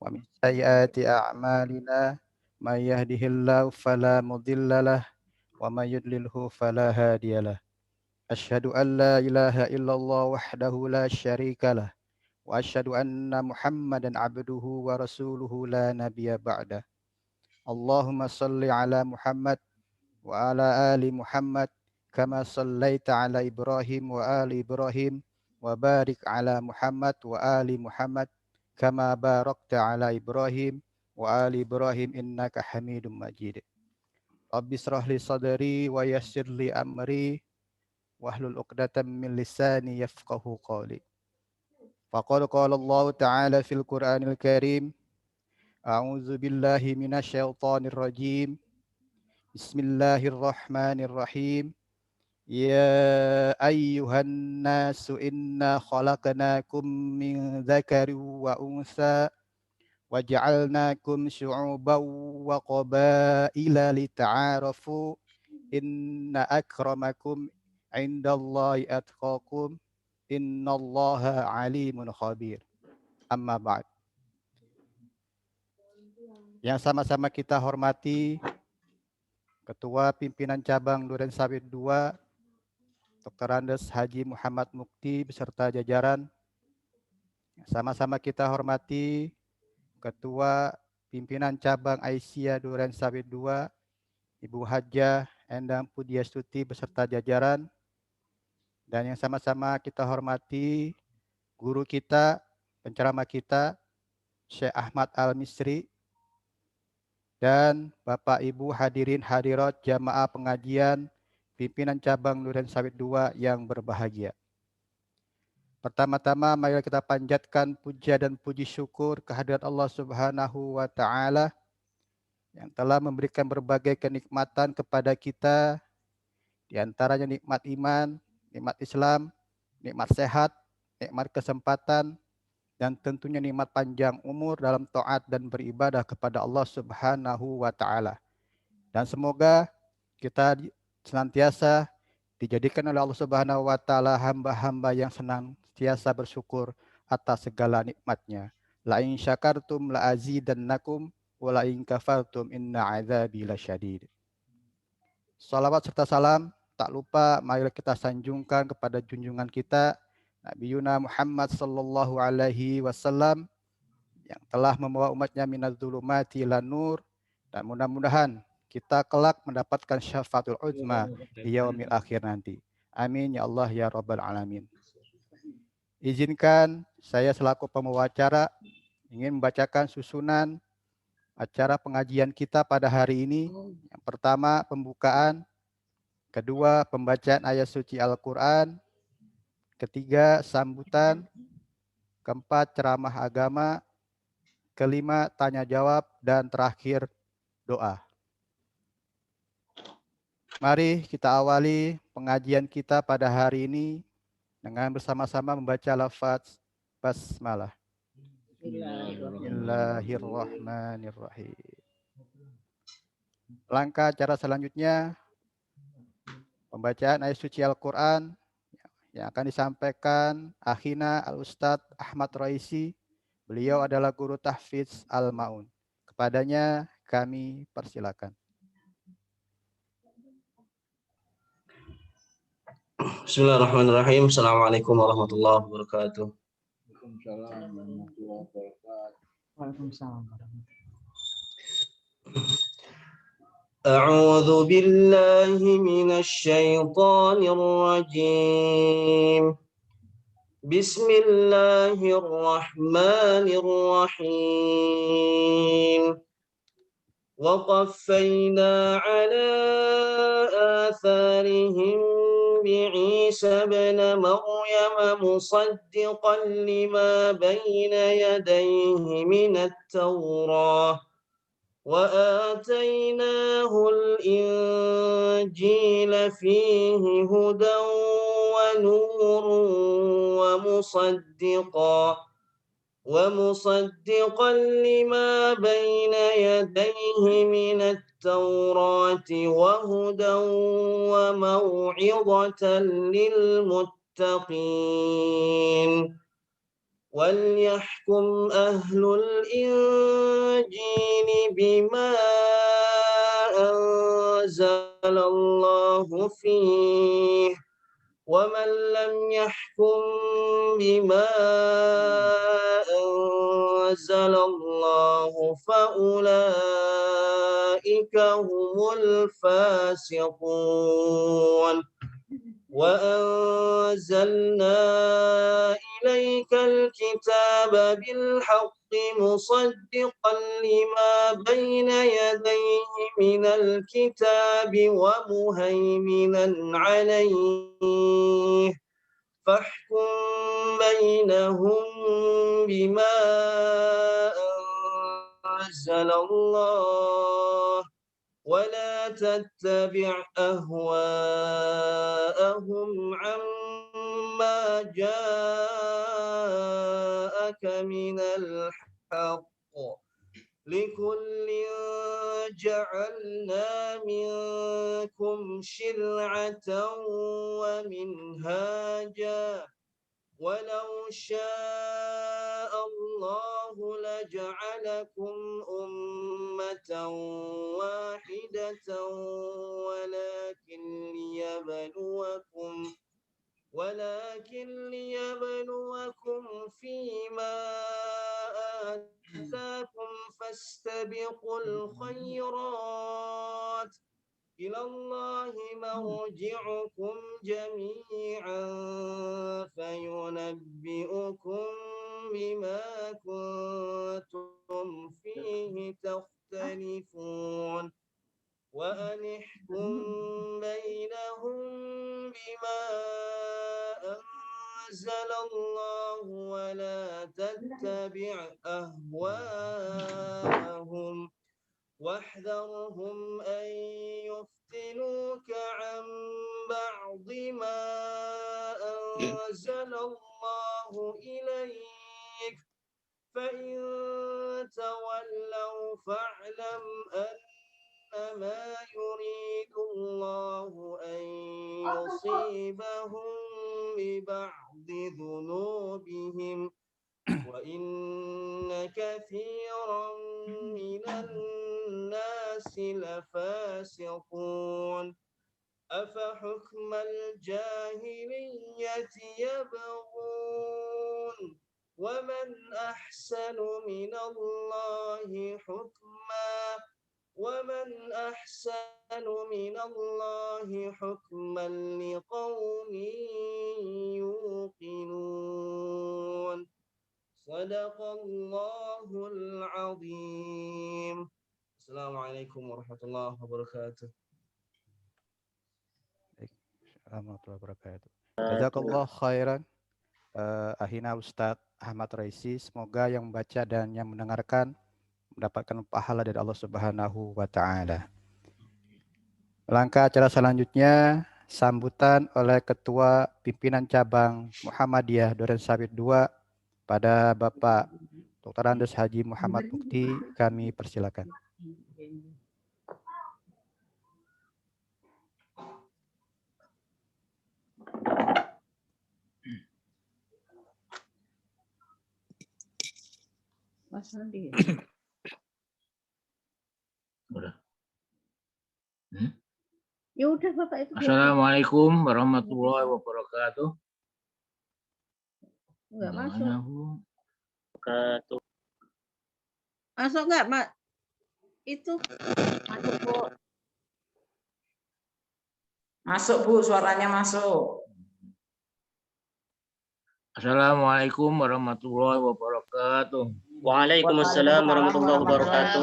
ومن سيئات أعمالنا من يهده الله فلا مضل له ومن يضلله فلا هادي له أشهد أن لا إله إلا الله وحده لا شريك له وأشهد أن محمدا عبده ورسوله لا نبي بعده اللهم صل على محمد وعلى آل محمد كما صليت على إبراهيم وآل إبراهيم وبارك على محمد وآل محمد كما باركت على إبراهيم وآل إبراهيم إنك حميد مجيد رب اشرح لي صدري ويسر لي أمري واحلل عقدة من لساني يفقه قولي فقد قال الله تعالى في القرآن الكريم أعوذ بالله من الشيطان الرجيم بسم الله الرحمن الرحيم يا أيها الناس إنا خلقناكم من ذكر وأنثى وجعلناكم شعوبا وقبائل لتعارفوا إن أكرمكم عند الله أتقاكم إن الله عليم خبير أما بعد. Yang sama-sama kita hormati Ketua Pimpinan Cabang Durensawit II Dr. Andes Haji Muhammad Mukti beserta jajaran. Sama-sama kita hormati Ketua Pimpinan Cabang Aisyah Durensawit II Ibu Hajah Endang Pudiastuti beserta jajaran. Dan yang sama-sama kita hormati guru kita, penceramah kita, Syekh Ahmad Al-Misri, dan Bapak Ibu hadirin hadirat jamaah pengajian pimpinan cabang Durensawit II yang berbahagia. Pertama-tama mari kita panjatkan puja dan puji syukur kehadirat Allah Subhanahu wa taala yang telah memberikan berbagai kenikmatan kepada kita, di antaranya nikmat iman, nikmat Islam, nikmat sehat, nikmat kesempatan, dan tentunya nikmat panjang umur dalam taat dan beribadah kepada Allah Subhanahu wa taala. Dan semoga kita senantiasa dijadikan oleh Allah Subhanahu wa taala hamba-hamba yang senantiasa bersyukur atas segala nikmatnya. La in syakartum la azidannakum wa la in kafartum inna adzabi lasyadid. Salawat serta salam tak lupa mari kita sanjungkan kepada junjungan kita Nabi Yuna Muhammad sallallahu alaihi wasallam yang telah membawa umatnya minaz zulumati ilan nur, dan mudah-mudahan kita kelak mendapatkan syafaatul uzma di yaumil akhir nanti. Amin ya Allah ya rabbal alamin. Izinkan saya selaku pembawa acara ingin membacakan susunan acara pengajian kita pada hari ini. Yang pertama pembukaan, kedua pembacaan ayat suci Al-Quran, ketiga sambutan, keempat ceramah agama, kelima tanya jawab, dan terakhir doa. Mari kita awali pengajian kita pada hari ini dengan bersama-sama membaca lafaz basmalah. Bismillahirrahmanirrahim. Langkah acara selanjutnya pembacaan ayat suci Al-Quran yang akan disampaikan Akhina Al-Ustadz Ahmad Raisi. Beliau adalah guru tahfidz Al-Maun. Kepadanya kami persilakan. Bismillahirrahmanirrahim. Assalamualaikum warahmatullahi wabarakatuh. Waalaikumsalam. أعوذ بالله من الشيطان الرجيم. بسم الله الرحمن الرحيم. وقفينا على آثارهم بعيسى ابن مريم مصدقا لما بين يديه من التوراة وآتيناه الإنجيل فيه هدى ونور ومصدقا لما بين يديه من التوراة وهدى وموعظة للمتقين وليحكم أهل الإنجيل بما أنزل الله فيه ومن لم يحكم بما أنزل الله فأولئك هم الفاسقون وأنزلنا إليك الكتاب بالحق مصدقا لما بين يديه من الكتاب ومهيمنا عليه فاحكم بينهم بما أنزل الله ولا تتبع أهواءهم عما جاءك من الحق لكل جعلنا منكم شرعة ومنهاجا ولو شاء الله لجعلكم أمة واحدة ولكن ليبلوكم فيما آتاكم فاستبقوا الخيرات إلى الله مرجعكم جميعا فينبئكم بما كنتم فيه تختلفون وأن احكم بينهم بما أنزل الله ولا تتبع أهواءهم واحذرهم أن يفتنوك عن بعض ما أنزل الله إليك فإن تولوا فاعلم أنما يريد الله أن يصيبهم ببعض ذنوبهم وإن كثيرا من الناس لفاسقون أفحكم الجاهلية يبغون ومن أحسن من الله حكما لقوم يوقنون صدق الله العظيم. Assalamualaikum warahmatullahi wabarakatuh. Warahmatullahi wabarakatuh. Jazakallah khairan. Ahina Ustadz Ahmad Raisi, semoga yang membaca dan yang mendengarkan mendapatkan pahala dari Allah Subhanahu wa taala. Langkah acara selanjutnya sambutan oleh Ketua Pimpinan Cabang Muhammadiyah Durensawit II pada Bapak Dr. Andes Haji Muhammad Mukti, kami persilakan. Mas Andi. Udah. Ya udah Bapak itu. Assalamualaikum warahmatullahi wabarakatuh. Enggak masuk. Wabarakatuh. Masuk enggak, Mak? Itu masuk, Bu. Masuk, Bu, suaranya masuk. Assalamualaikum warahmatullahi wabarakatuh. Waalaikumsalam warahmatullahi wabarakatuh.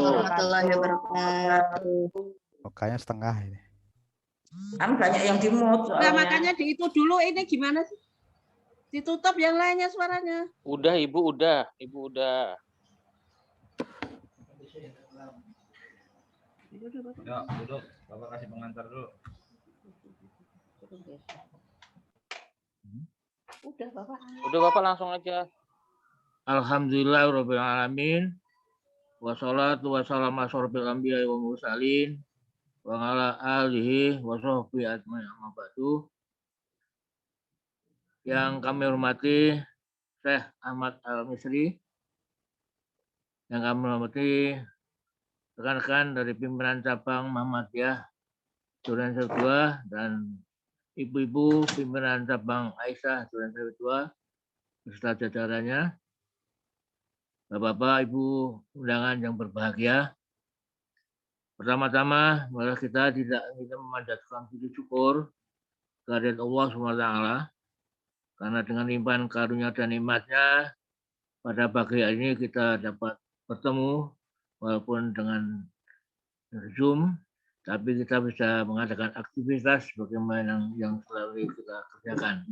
Kayaknya setengah ini. Kan banyak yang di-mute Nah, soalnya. makanya di itu dulu ini gimana sih? Ditutup yang lainnya suaranya. Udah, Ibu udah. Ya, duduk. Bapak kasih pengantar dulu. Udah, Bapak. Udah Bapak langsung aja. Alhamdulillahirabbil alamin. Wassalatu wassalamu ala asyrofil anbiya'i wal mursalin wa ala alihi wa sahbihi ajmain amma ba'du. Yang kami hormati Syekh Ahmad Al-Misri, yang kami hormati rekan-rekan dari pimpinan cabang Muhammadiyah Durian Sawit 2 dan ibu-ibu pimpinan cabang Aisyah Durian Sawit 2 beserta jajarannya, Bapak-bapak, Ibu undangan yang berbahagia. Pertama-tama, mari kita tidak kita memanjatkan puji syukur kehadirat Allah SWT, karena dengan limpahan karunia dan nikmatnya pada pagi hari ini kita dapat bertemu walaupun dengan Zoom, tapi kita bisa mengadakan aktivitas bagaimana yang selalu kita kerjakan.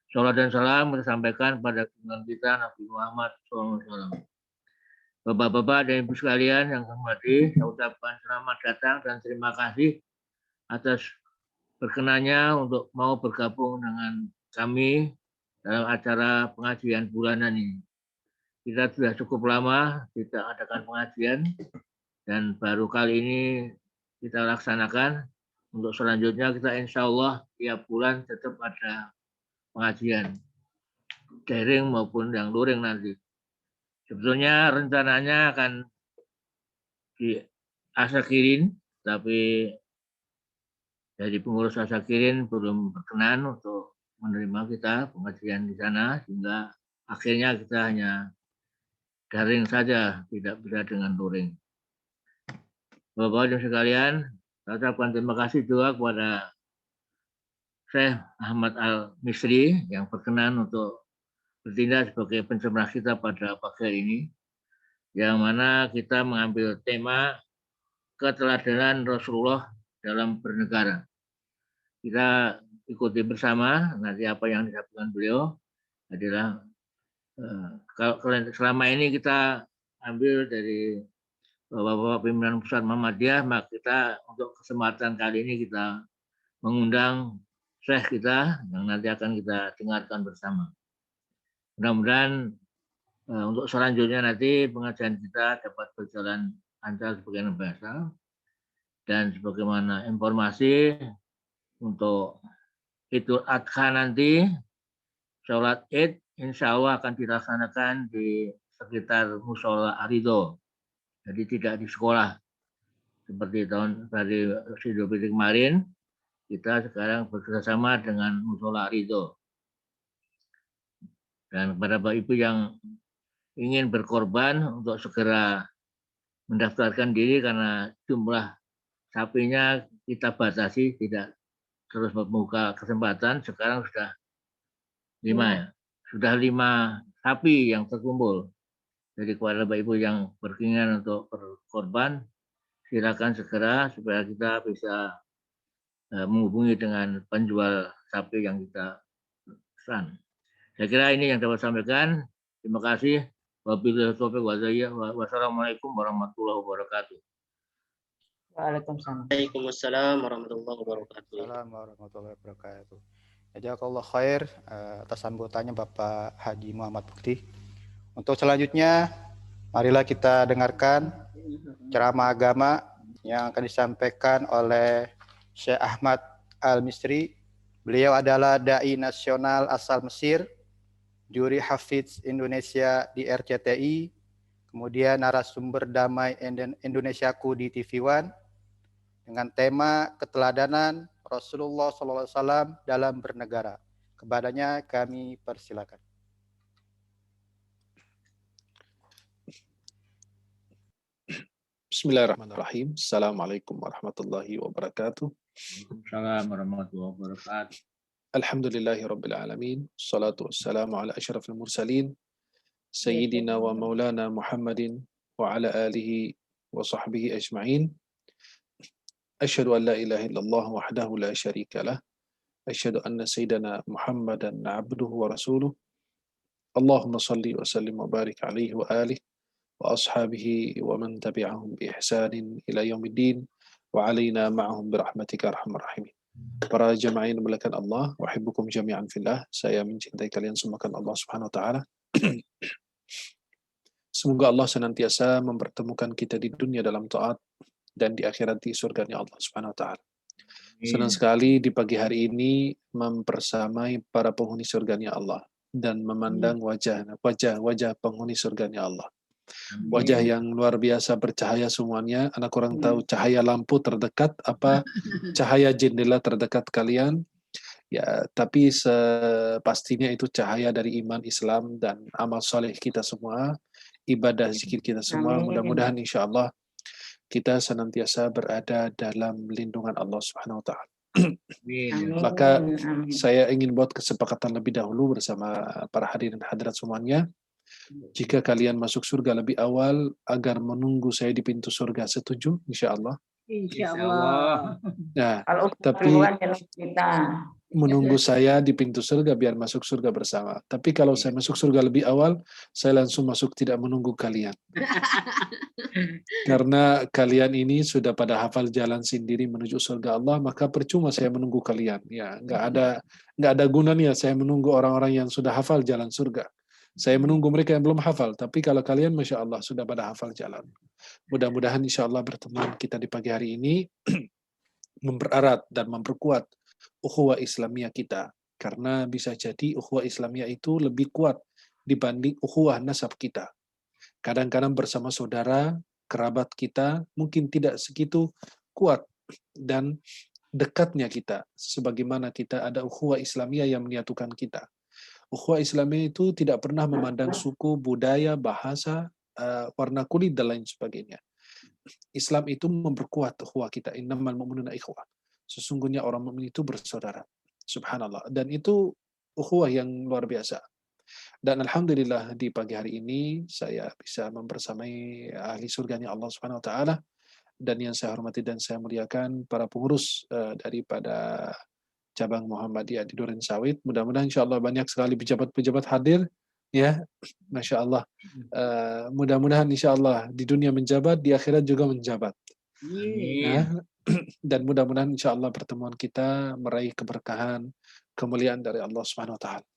Salam dan salam kita sampaikan pada junjungan kita Nabi Muhammad SAW. Bapak-bapak dan ibu sekalian yang kami hormati, saya ucapkan selamat datang dan terima kasih atas berkenannya untuk mau bergabung dengan kami dalam acara pengajian bulanan ini. Kita sudah cukup lama tidak adakan pengajian dan baru kali ini kita laksanakan. Untuk selanjutnya kita insya Allah tiap bulan tetap ada pengajian daring maupun yang luring nanti. Sebetulnya rencananya akan diasakirin, tapi dari pengurus asakirin belum berkenan untuk menerima kita pengajian di sana, sehingga akhirnya kita hanya daring saja, tidak bisa dengan luring. Bapak-bapak sekalian, saya ucapkan terima kasih juga kepada Syekh Ahmad Al-Misri yang berkenan untuk bertindak sebagai penceramah kita pada pagi hari ini, yang mana kita mengambil tema keteladanan Rasulullah dalam bernegara. Kita ikuti bersama nanti apa yang disampaikan beliau adalah selama ini kita ambil dari Bapak-bapak pimpinan pusat Muhammadiyah, maka kita untuk kesempatan kali ini kita mengundang Syekh kita yang nanti akan kita dengarkan bersama. Mudah-mudahan untuk selanjutnya nanti pengajian kita dapat berjalan lancar sebagaimana biasa, dan sebagaimana informasi untuk Idul Adha nanti, sholat Id insya Allah akan dilaksanakan di sekitar Musola Arido. Jadi tidak di sekolah seperti dari Idul Fitri kemarin. Kita sekarang bekerjasama dengan Musola Arido. Dan kepada Bapak Ibu yang ingin berkorban untuk segera mendaftarkan diri, karena jumlah sapinya kita batasi, tidak terus membuka kesempatan. Sekarang sudah 5 ya. Sudah 5 sapi yang terkumpul. Jadi kepada Bapak Ibu yang berkeinginan untuk berkorban, silakan segera supaya kita bisa menghubungi dengan penjual sapi yang kita pesan. Saya kira ini yang dapat saya sampaikan. Terima kasih. Wassalamualaikum warahmatullahi wabarakatuh. Waalaikumsalam. Waalaikumsalam warahmatullahi wabarakatuh. Assalamualaikum warahmatullahi wabarakatuh. Jazakallah khair atas sambutannya Bapak Haji Muhammad Bukti. Untuk selanjutnya, marilah kita dengarkan ceramah agama yang akan disampaikan oleh Syekh Ahmad Al-Misri. Beliau adalah dai nasional asal Mesir, juri Hafiz Indonesia di RCTI, kemudian narasumber damai Indonesiaku di TV One dengan tema keteladanan Rasulullah SAW dalam bernegara. Kepadanya kami persilakan. Bismillahirrahmanirrahim. Assalamualaikum warahmatullahi wabarakatuh. Waalaikumsalam warahmatullahi wabarakatuh. Alhamdulillahi rabbil alamin. Salatu wassalamu ala asyrafil mursalin. Sayyidina wa maulana Muhammadin wa ala alihi wa sahbihi ajma'in. Asyhadu an la ilaha illallah wahdahu la syarika lah. Asyhadu anna sayyidana Muhammadan abduhu wa rasuluh. Allahumma salli wa sallim wa barik alaihi wa alihi wa ashabihi wa man tabi'ahum bi ihsanin ila yaumiddin wa alaina ma'ahum birahmatika arhamar rahimin. Para jamaah yang dimuliakan Allah, wahibbukum jami'an fillah. Saya mencintai kalian semua kan Allah Subhanahu wa taala. Semoga Allah senantiasa mempertemukan kita di dunia dalam taat dan di akhirat di surganya Allah Subhanahu wa taala. Senang sekali di pagi hari ini mempersamai para penghuni surganya Allah. dan memandang wajah penghuni surganya Allah. Wajah yang luar biasa bercahaya semuanya. Anak kurang tahu cahaya lampu terdekat apa cahaya jendela terdekat kalian. Ya, tapi pastinya itu cahaya dari iman Islam dan amal soleh kita semua, ibadah zikir kita semua. Mudah-mudahan insya Allah kita senantiasa berada dalam lindungan Allah Subhanahu wa Ta'ala. Maka saya ingin buat kesepakatan lebih dahulu bersama para hadirin hadirat semuanya. Jika kalian masuk surga lebih awal agar menunggu saya di pintu surga, setuju? Insya Allah. Insya Allah. Nah, Kalau tapi kita menunggu saya di pintu surga biar masuk surga bersama. Tapi kalau saya masuk surga lebih awal, saya langsung masuk tidak menunggu kalian. Karena kalian ini sudah pada hafal jalan sendiri menuju surga Allah, maka percuma saya menunggu kalian. Ya, nggak ada gunanya saya menunggu orang-orang yang sudah hafal jalan surga. Saya menunggu mereka yang belum hafal. Tapi kalau kalian, Masya Allah, sudah pada hafal jalan. Mudah-mudahan insya Allah pertemuan kita di pagi hari ini mempererat dan memperkuat ukhuwah Islamiyah kita. Karena bisa jadi ukhuwah Islamiyah itu lebih kuat dibanding ukhuwah nasab kita. Kadang-kadang bersama saudara, kerabat kita mungkin tidak segitu kuat dan dekatnya kita. Sebagaimana kita ada ukhuwah Islamiyah yang menyatukan kita. Ukhuwah Islamiyah itu tidak pernah memandang suku, budaya, bahasa, warna kulit, dan lain sebagainya. Islam itu memperkuat ukhuwah kita. Innamal mu'minuna ikhwah. Sesungguhnya orang mukmin itu bersaudara. Subhanallah. Dan itu ukhuwah yang luar biasa. Dan alhamdulillah di pagi hari ini saya bisa membersamai ahli surganya Allah Subhanahu wa taala, dan yang saya hormati dan saya muliakan para pengurus daripada cabang Muhammadiyah di Duren Sawit. Mudah-mudahan insyaallah banyak sekali pejabat-pejabat hadir ya. Masya Allah. Mudah-mudahan insyaallah di dunia menjabat, di akhirat juga menjabat. Ya. Dan mudah-mudahan insyaallah pertemuan kita meraih keberkahan, kemuliaan dari Allah Subhanahu wa taala.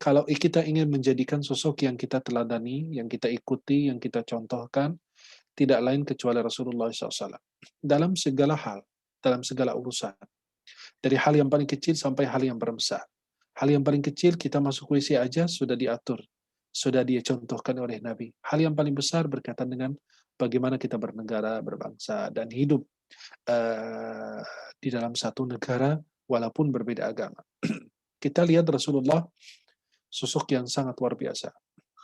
Kalau kita ingin menjadikan sosok yang kita teladani, yang kita ikuti, yang kita contohkan, tidak lain kecuali Rasulullah SAW. Dalam segala hal, dalam segala urusan. Dari hal yang paling kecil sampai hal yang besar. Hal yang paling kecil, kita masuk WC aja sudah diatur. Sudah dia contohkan oleh Nabi. Hal yang paling besar berkaitan dengan bagaimana kita bernegara, berbangsa, dan hidup di dalam satu negara walaupun berbeda agama. Kita lihat Rasulullah sosok yang sangat luar biasa.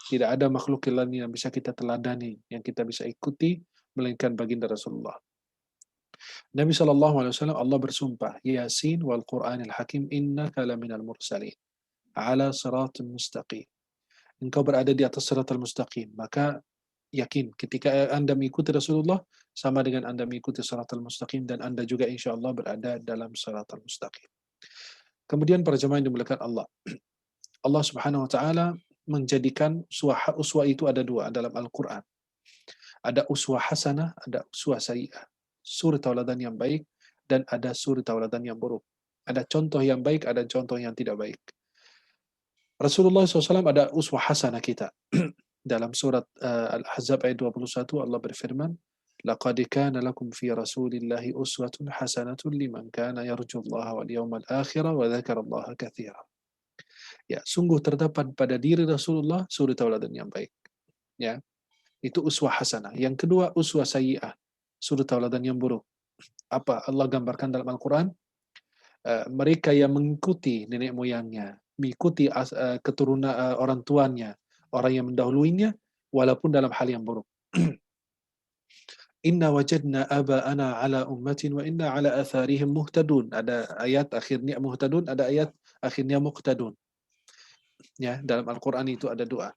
Tidak ada makhluk lain yang bisa kita teladani, yang kita bisa ikuti, melainkan baginda Rasulullah. Nabi SAW Allah bersumpah, Yasin wal Qur'anil Hakim innaka laminal mursalin ala siratul mustaqim. Engkau berada di atas siratul mustaqim. Maka yakin ketika Anda mengikuti Rasulullah sama dengan Anda mengikuti siratul mustaqim, dan Anda juga insya Allah berada dalam siratul mustaqim. Kemudian para jemaah yang dimuliakan Allah. Allah Subhanahu wa taala menjadikan uswah itu ada dua dalam Al-Qur'an. Ada uswah hasanah, ada uswah sayyi'ah. Suri tauladan yang baik dan ada suri tauladan yang buruk. Ada contoh yang baik, ada contoh yang tidak baik. Rasulullah SAW ada uswah hasanah kita. Dalam surat Al-Ahzab ayat 21 Allah berfirman, laqad kana lakum fi rasulillahi uswatun hasanatun liman kana yarjullaha wal yawmal akhir wa dzakarallaha katsira. Ya, sungguh terdapat pada diri Rasulullah suri tauladan yang baik. Ya. Itu uswah hasanah. Yang kedua uswah sayyi'ah, suri tauladan yang buruk. Apa Allah gambarkan dalam Al-Qur'an? Mereka yang mengikuti nenek moyangnya, mengikuti keturunan orang tuanya, orang yang mendahuluinya, walaupun dalam hal yang buruk. Inna wajadna aba'ana ala ummatin wa inna ala atharihim muhtadun. Ada ayat akhirnya muhtadun, ada ayat akhirnya muqtadun. Ya, dalam Al-Qur'an itu ada doa.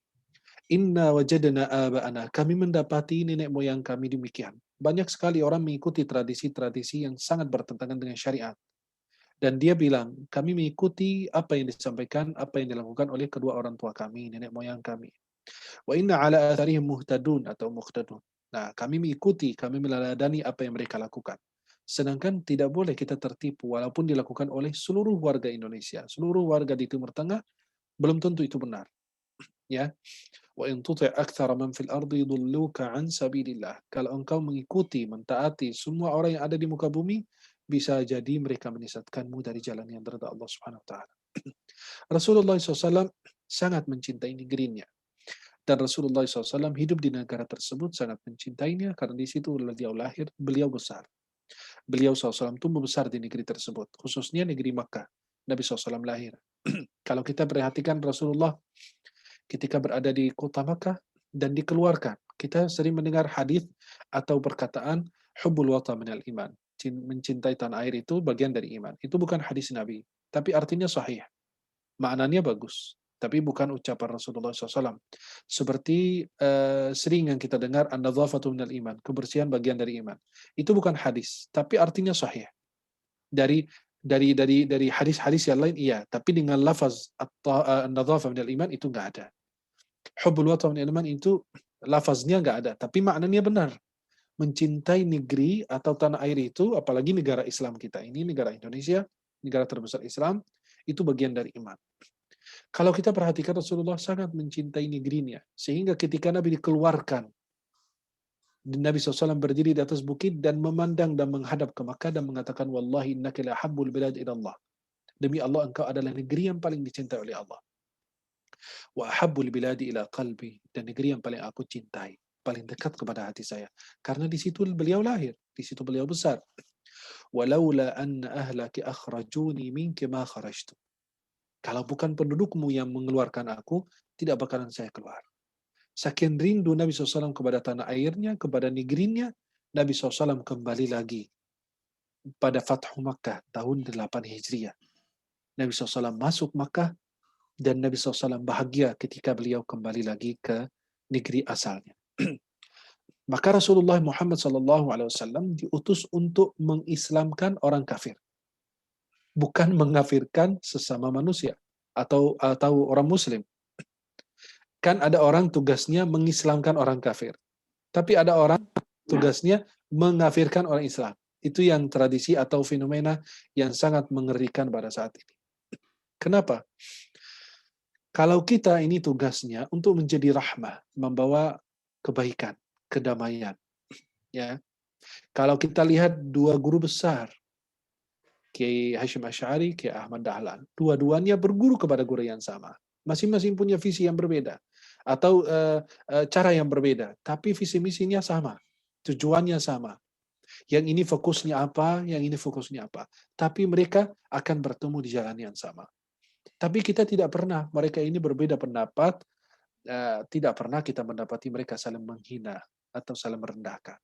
Inna wajadna aba'ana. Kami mendapati nenek moyang kami demikian. Banyak sekali orang mengikuti tradisi-tradisi yang sangat bertentangan dengan syariat. Dan dia bilang, kami mengikuti apa yang disampaikan, apa yang dilakukan oleh kedua orang tua kami, nenek moyang kami. Wa inna ala atharihim muhtadun atau muqtadun. Nah, kami mengikuti, kami meneladani apa yang mereka lakukan. Sedangkan tidak boleh kita tertipu, walaupun dilakukan oleh seluruh warga Indonesia, seluruh warga di Timur Tengah, belum tentu itu benar. Ya, wa in tuti' aktsara man fil ardi yudilluka an sabilillah. Kalau engkau mengikuti, mentaati semua orang yang ada di muka bumi, bisa jadi mereka menyesatkanmu dari jalan yang berda Allah Subhanahu wa taala. Rasulullah SAW sangat mencintai negerinya. Dan Rasulullah SAW hidup di negara tersebut sangat mencintainya karena di situ beliau lahir, beliau besar. Beliau SAW tumbuh besar di negeri tersebut, khususnya negeri Makkah. Nabi SAW lahir. Kalau kita perhatikan Rasulullah ketika berada di kota Makkah dan dikeluarkan, kita sering mendengar hadis atau perkataan hubbul watan minal iman. Mencintai tanah air itu bagian dari iman. Itu bukan hadis Nabi, tapi artinya sahih. Maknanya bagus, tapi bukan ucapan Rasulullah SAW. Seperti sering yang kita dengar, an-nadhafatu minal iman, kebersihan bagian dari iman. Itu bukan hadis, tapi artinya sahih. Dari hadis-hadis yang lain iya, tapi dengan lafaz an-nadhafah minal iman itu nggak ada. Hubbul watan minal iman itu lafaznya nggak ada, tapi maknanya benar. Mencintai negeri atau tanah air itu, apalagi negara Islam kita ini, negara Indonesia, negara terbesar Islam, itu bagian dari iman. Kalau kita perhatikan Rasulullah sangat mencintai negerinya, sehingga ketika Nabi dikeluarkan, Nabi SAW berdiri di atas bukit dan memandang dan menghadap ke Makkah dan mengatakan, Wallahi innaka la habbul bilad ila Allah. Demi Allah, engkau adalah negeri yang paling dicintai oleh Allah. Wa ahabbul biladi ila qalbi, dan negeri yang paling aku cintai, paling dekat kepada hati saya. Karena di situ beliau lahir, di situ beliau besar. Walaula anna ahlaki akhrajuni minki ma kharajtu. Kalau bukan pendudukmu yang mengeluarkan aku, tidak bakalan saya keluar. Saking rindu Nabi SAW kepada tanah airnya, kepada negerinya, Nabi SAW kembali lagi pada Fathu Makkah tahun 8 Hijriah. Nabi SAW masuk Makkah dan Nabi SAW bahagia ketika beliau kembali lagi ke negeri asalnya. Maka Rasulullah Muhammad SAW diutus untuk mengislamkan orang kafir, bukan mengkafirkan sesama manusia atau orang Muslim. Kan ada orang tugasnya mengislamkan orang kafir, tapi ada orang tugasnya mengkafirkan orang Islam. Itu yang tradisi atau fenomena yang sangat mengerikan pada saat ini. Kenapa? Kalau kita ini tugasnya untuk menjadi rahmah, membawa kebaikan, kedamaian. Ya, kalau kita lihat dua guru besar, Kiai Hashim Asy'ari, Kiai Ahmad Dahlan, dua-duanya berguru kepada guru yang sama. Masing-masing punya visi yang berbeda atau cara yang berbeda, tapi visi misinya sama, tujuannya sama. Yang ini fokusnya apa, yang ini fokusnya apa. Tapi mereka akan bertemu di jalan yang sama. Tapi kita tidak pernah, mereka ini berbeda pendapat, tidak pernah kita mendapati mereka saling menghina atau saling merendahkan.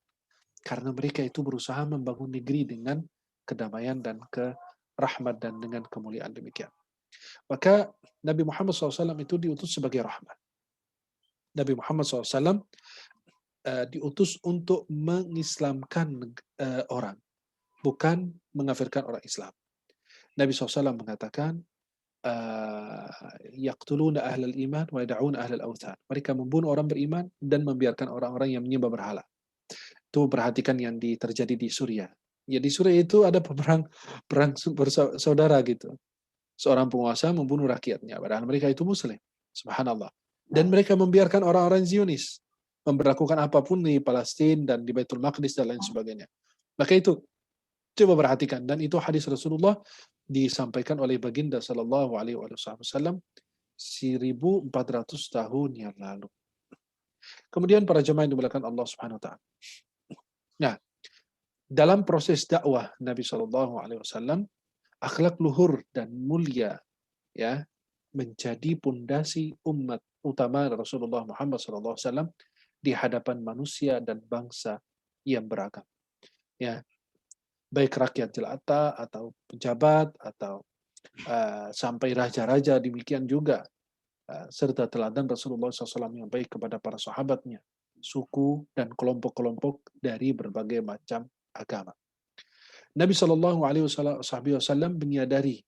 Karena mereka itu berusaha membangun negeri dengan kedamaian dan kerahmat dan dengan kemuliaan demikian. Maka Nabi Muhammad SAW itu diutus sebagai rahmat. Nabi Muhammad SAW diutus untuk mengislamkan orang, bukan mengkafirkan orang Islam. Nabi SAW mengatakan, yaqtuluna ahlal iman wa yad'una ahlal awthan. Mereka membunuh orang beriman dan membiarkan orang-orang yang menyembah berhala. Itu perhatikan yang terjadi di Suriah. Ya, di Suriah itu ada perang bersaudara gitu. Seorang penguasa membunuh rakyatnya, padahal mereka itu Muslim. Subhanallah. Dan mereka membiarkan orang-orang Zionis memberlakukan apapun di Palestina dan di Baitul Maqdis dan lain sebagainya. Maka itu coba perhatikan, dan itu hadis Rasulullah disampaikan oleh baginda sallallahu alaihi wasallam 1400 tahun yang lalu. Kemudian para jemaah yang dimuliakan Allah Subhanahu wa taala. Nah, dalam proses dakwah Nabi sallallahu alaihi wasallam, akhlak luhur dan mulia ya menjadi pondasi umat utama Rasulullah Muhammad sallallahu alaihi wasallam di hadapan manusia dan bangsa yang beragam. Ya, baik rakyat jelata atau pejabat atau sampai raja-raja demikian juga, serta teladan Rasulullah SAW yang baik kepada para sahabatnya, suku dan kelompok-kelompok dari berbagai macam agama. Nabi Shallallahu Alaihi Wasallam menyadari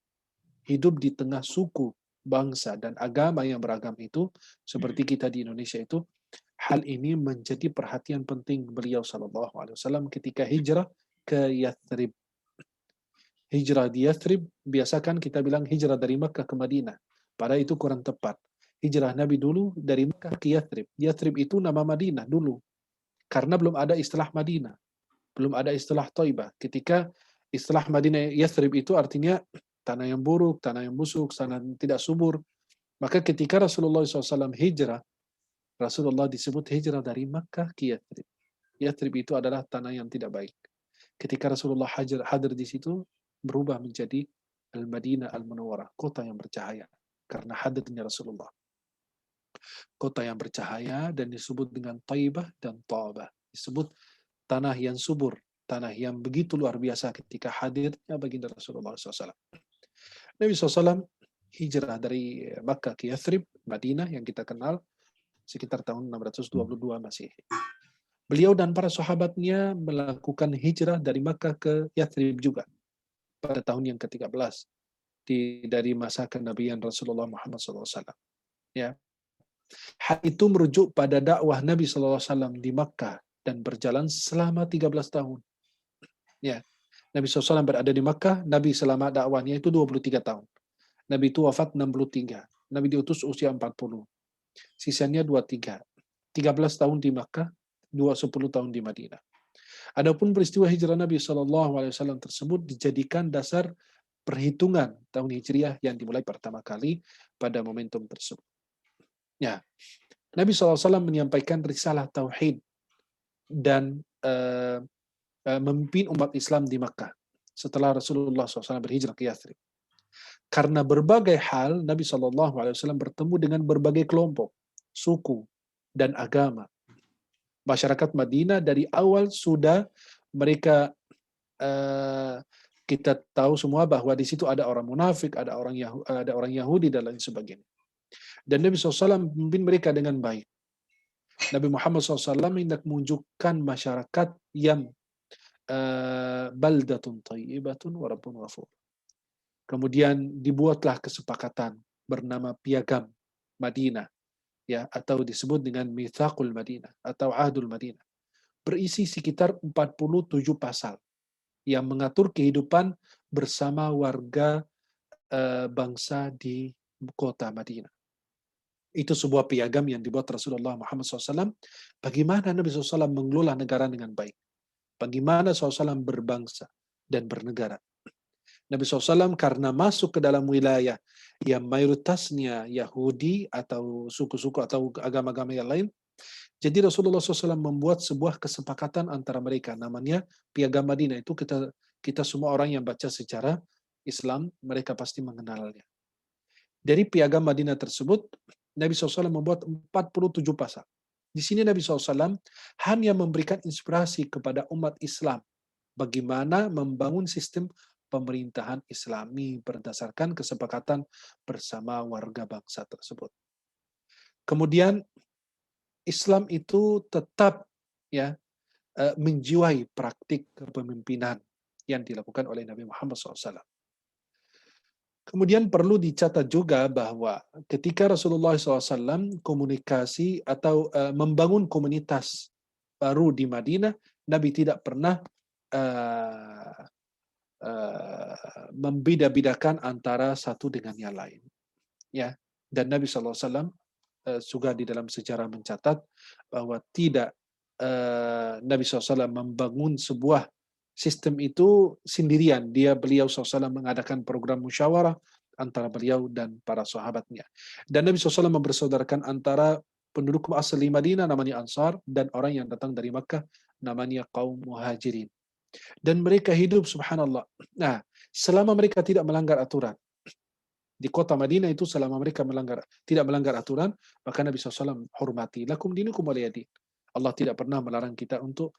hidup di tengah suku, bangsa dan agama yang beragam itu, seperti kita di Indonesia itu, hal ini menjadi perhatian penting beliau Shallallahu Alaihi Wasallam ketika hijrah ke Yathrib. Hijrah di Yathrib, biasakan kita bilang hijrah dari Makkah ke Madinah. Padahal itu kurang tepat. Hijrah Nabi dulu dari Makkah ke Yathrib. Yathrib itu nama Madinah dulu. Karena belum ada istilah Madinah. Belum ada istilah Thaibah. Ketika istilah Madinah Yathrib itu artinya tanah yang buruk, tanah yang busuk, tanah yang tidak subur. Maka ketika Rasulullah SAW hijrah, Rasulullah disebut hijrah dari Makkah ke Yathrib. Yathrib itu adalah tanah yang tidak baik. Ketika Rasulullah hadir di situ, berubah menjadi Al-Madinah Al-Munawwarah, kota yang bercahaya. Karena hadirnya Rasulullah. Kota yang bercahaya dan disebut dengan Taibah dan Ta'bah. Disebut tanah yang subur, tanah yang begitu luar biasa ketika hadirnya baginda Rasulullah SAW. Nabi SAW hijrah dari Makkah ke Yathrib, Madinah yang kita kenal, sekitar tahun 622 Masehi. Beliau dan para sahabatnya melakukan hijrah dari Makkah ke Yathrib juga pada tahun yang ke-13 dari masa kenabian Rasulullah Muhammad SAW. Ya. Hal itu merujuk pada dakwah Nabi SAW di Makkah dan berjalan selama 13 tahun. Ya. Nabi SAW berada di Makkah, Nabi selama dakwahnya itu 23 tahun. Nabi itu wafat 63. Nabi diutus usia 40. Sisanya 23. 13 tahun di Makkah, 10 tahun di Madinah. Adapun peristiwa hijrah Nabi SAW tersebut dijadikan dasar perhitungan tahun Hijriah yang dimulai pertama kali pada momentum tersebut. Ya, Nabi SAW menyampaikan risalah tauhid dan memimpin umat Islam di Makkah setelah Rasulullah SAW berhijrah ke Yathrib. Karena berbagai hal, Nabi SAW bertemu dengan berbagai kelompok, suku, dan agama. Masyarakat Madinah dari awal sudah mereka kita tahu semua bahwa di situ ada orang munafik, ada orang Yahudi dan lain sebagainya. Dan Nabi SAW memimpin mereka dengan baik. Nabi Muhammad SAW hendak menunjukkan masyarakat yang baldatun thayyibatun wa rabbun ghafur. Kemudian dibuatlah kesepakatan bernama Piagam Madinah, ya, atau disebut dengan Mitsaqul Madinah atau Ahdul Madinah. Berisi sekitar 47 pasal yang mengatur kehidupan bersama warga bangsa di kota Madinah. Itu sebuah piagam yang dibuat Rasulullah Muhammad SAW. Bagaimana Nabi SAW mengelola negara dengan baik. Bagaimana SAW berbangsa dan bernegara. Nabi SAW karena masuk ke dalam wilayah yang mayoritasnya Yahudi atau suku-suku atau agama-agama yang lain, jadi Rasulullah SAW membuat sebuah kesepakatan antara mereka, namanya Piagam Madinah. Itu kita semua orang yang baca sejarah Islam, mereka pasti mengenalnya. Dari Piagam Madinah tersebut, Nabi SAW membuat 47 pasal. Di sini Nabi SAW hanya memberikan inspirasi kepada umat Islam bagaimana membangun sistem pemerintahan Islami berdasarkan kesepakatan bersama warga bangsa tersebut. Kemudian Islam itu tetap menjiwai praktik kepemimpinan yang dilakukan oleh Nabi Muhammad SAW. Kemudian perlu dicatat juga bahwa ketika Rasulullah SAW komunikasi atau membangun komunitas baru di Madinah, Nabi tidak pernah membeda-bedakan antara satu dengan yang lain. Ya, dan Nabi SAW juga di dalam sejarah mencatat bahwa tidak Nabi SAW membangun sebuah sistem itu sendirian. Beliau SAW mengadakan program musyawarah antara beliau dan para sahabatnya. Dan Nabi SAW mempersaudarakan antara penduduk asli Madinah namanya Ansar dan orang yang datang dari Makkah namanya kaum Muhajirin. Dan mereka hidup subhanallah. Nah, selama mereka tidak melanggar aturan di kota Madinah itu, selama mereka tidak melanggar aturan, maka Nabi SAW hormati. Lakum dinukum waliyadin. Allah tidak pernah melarang kita untuk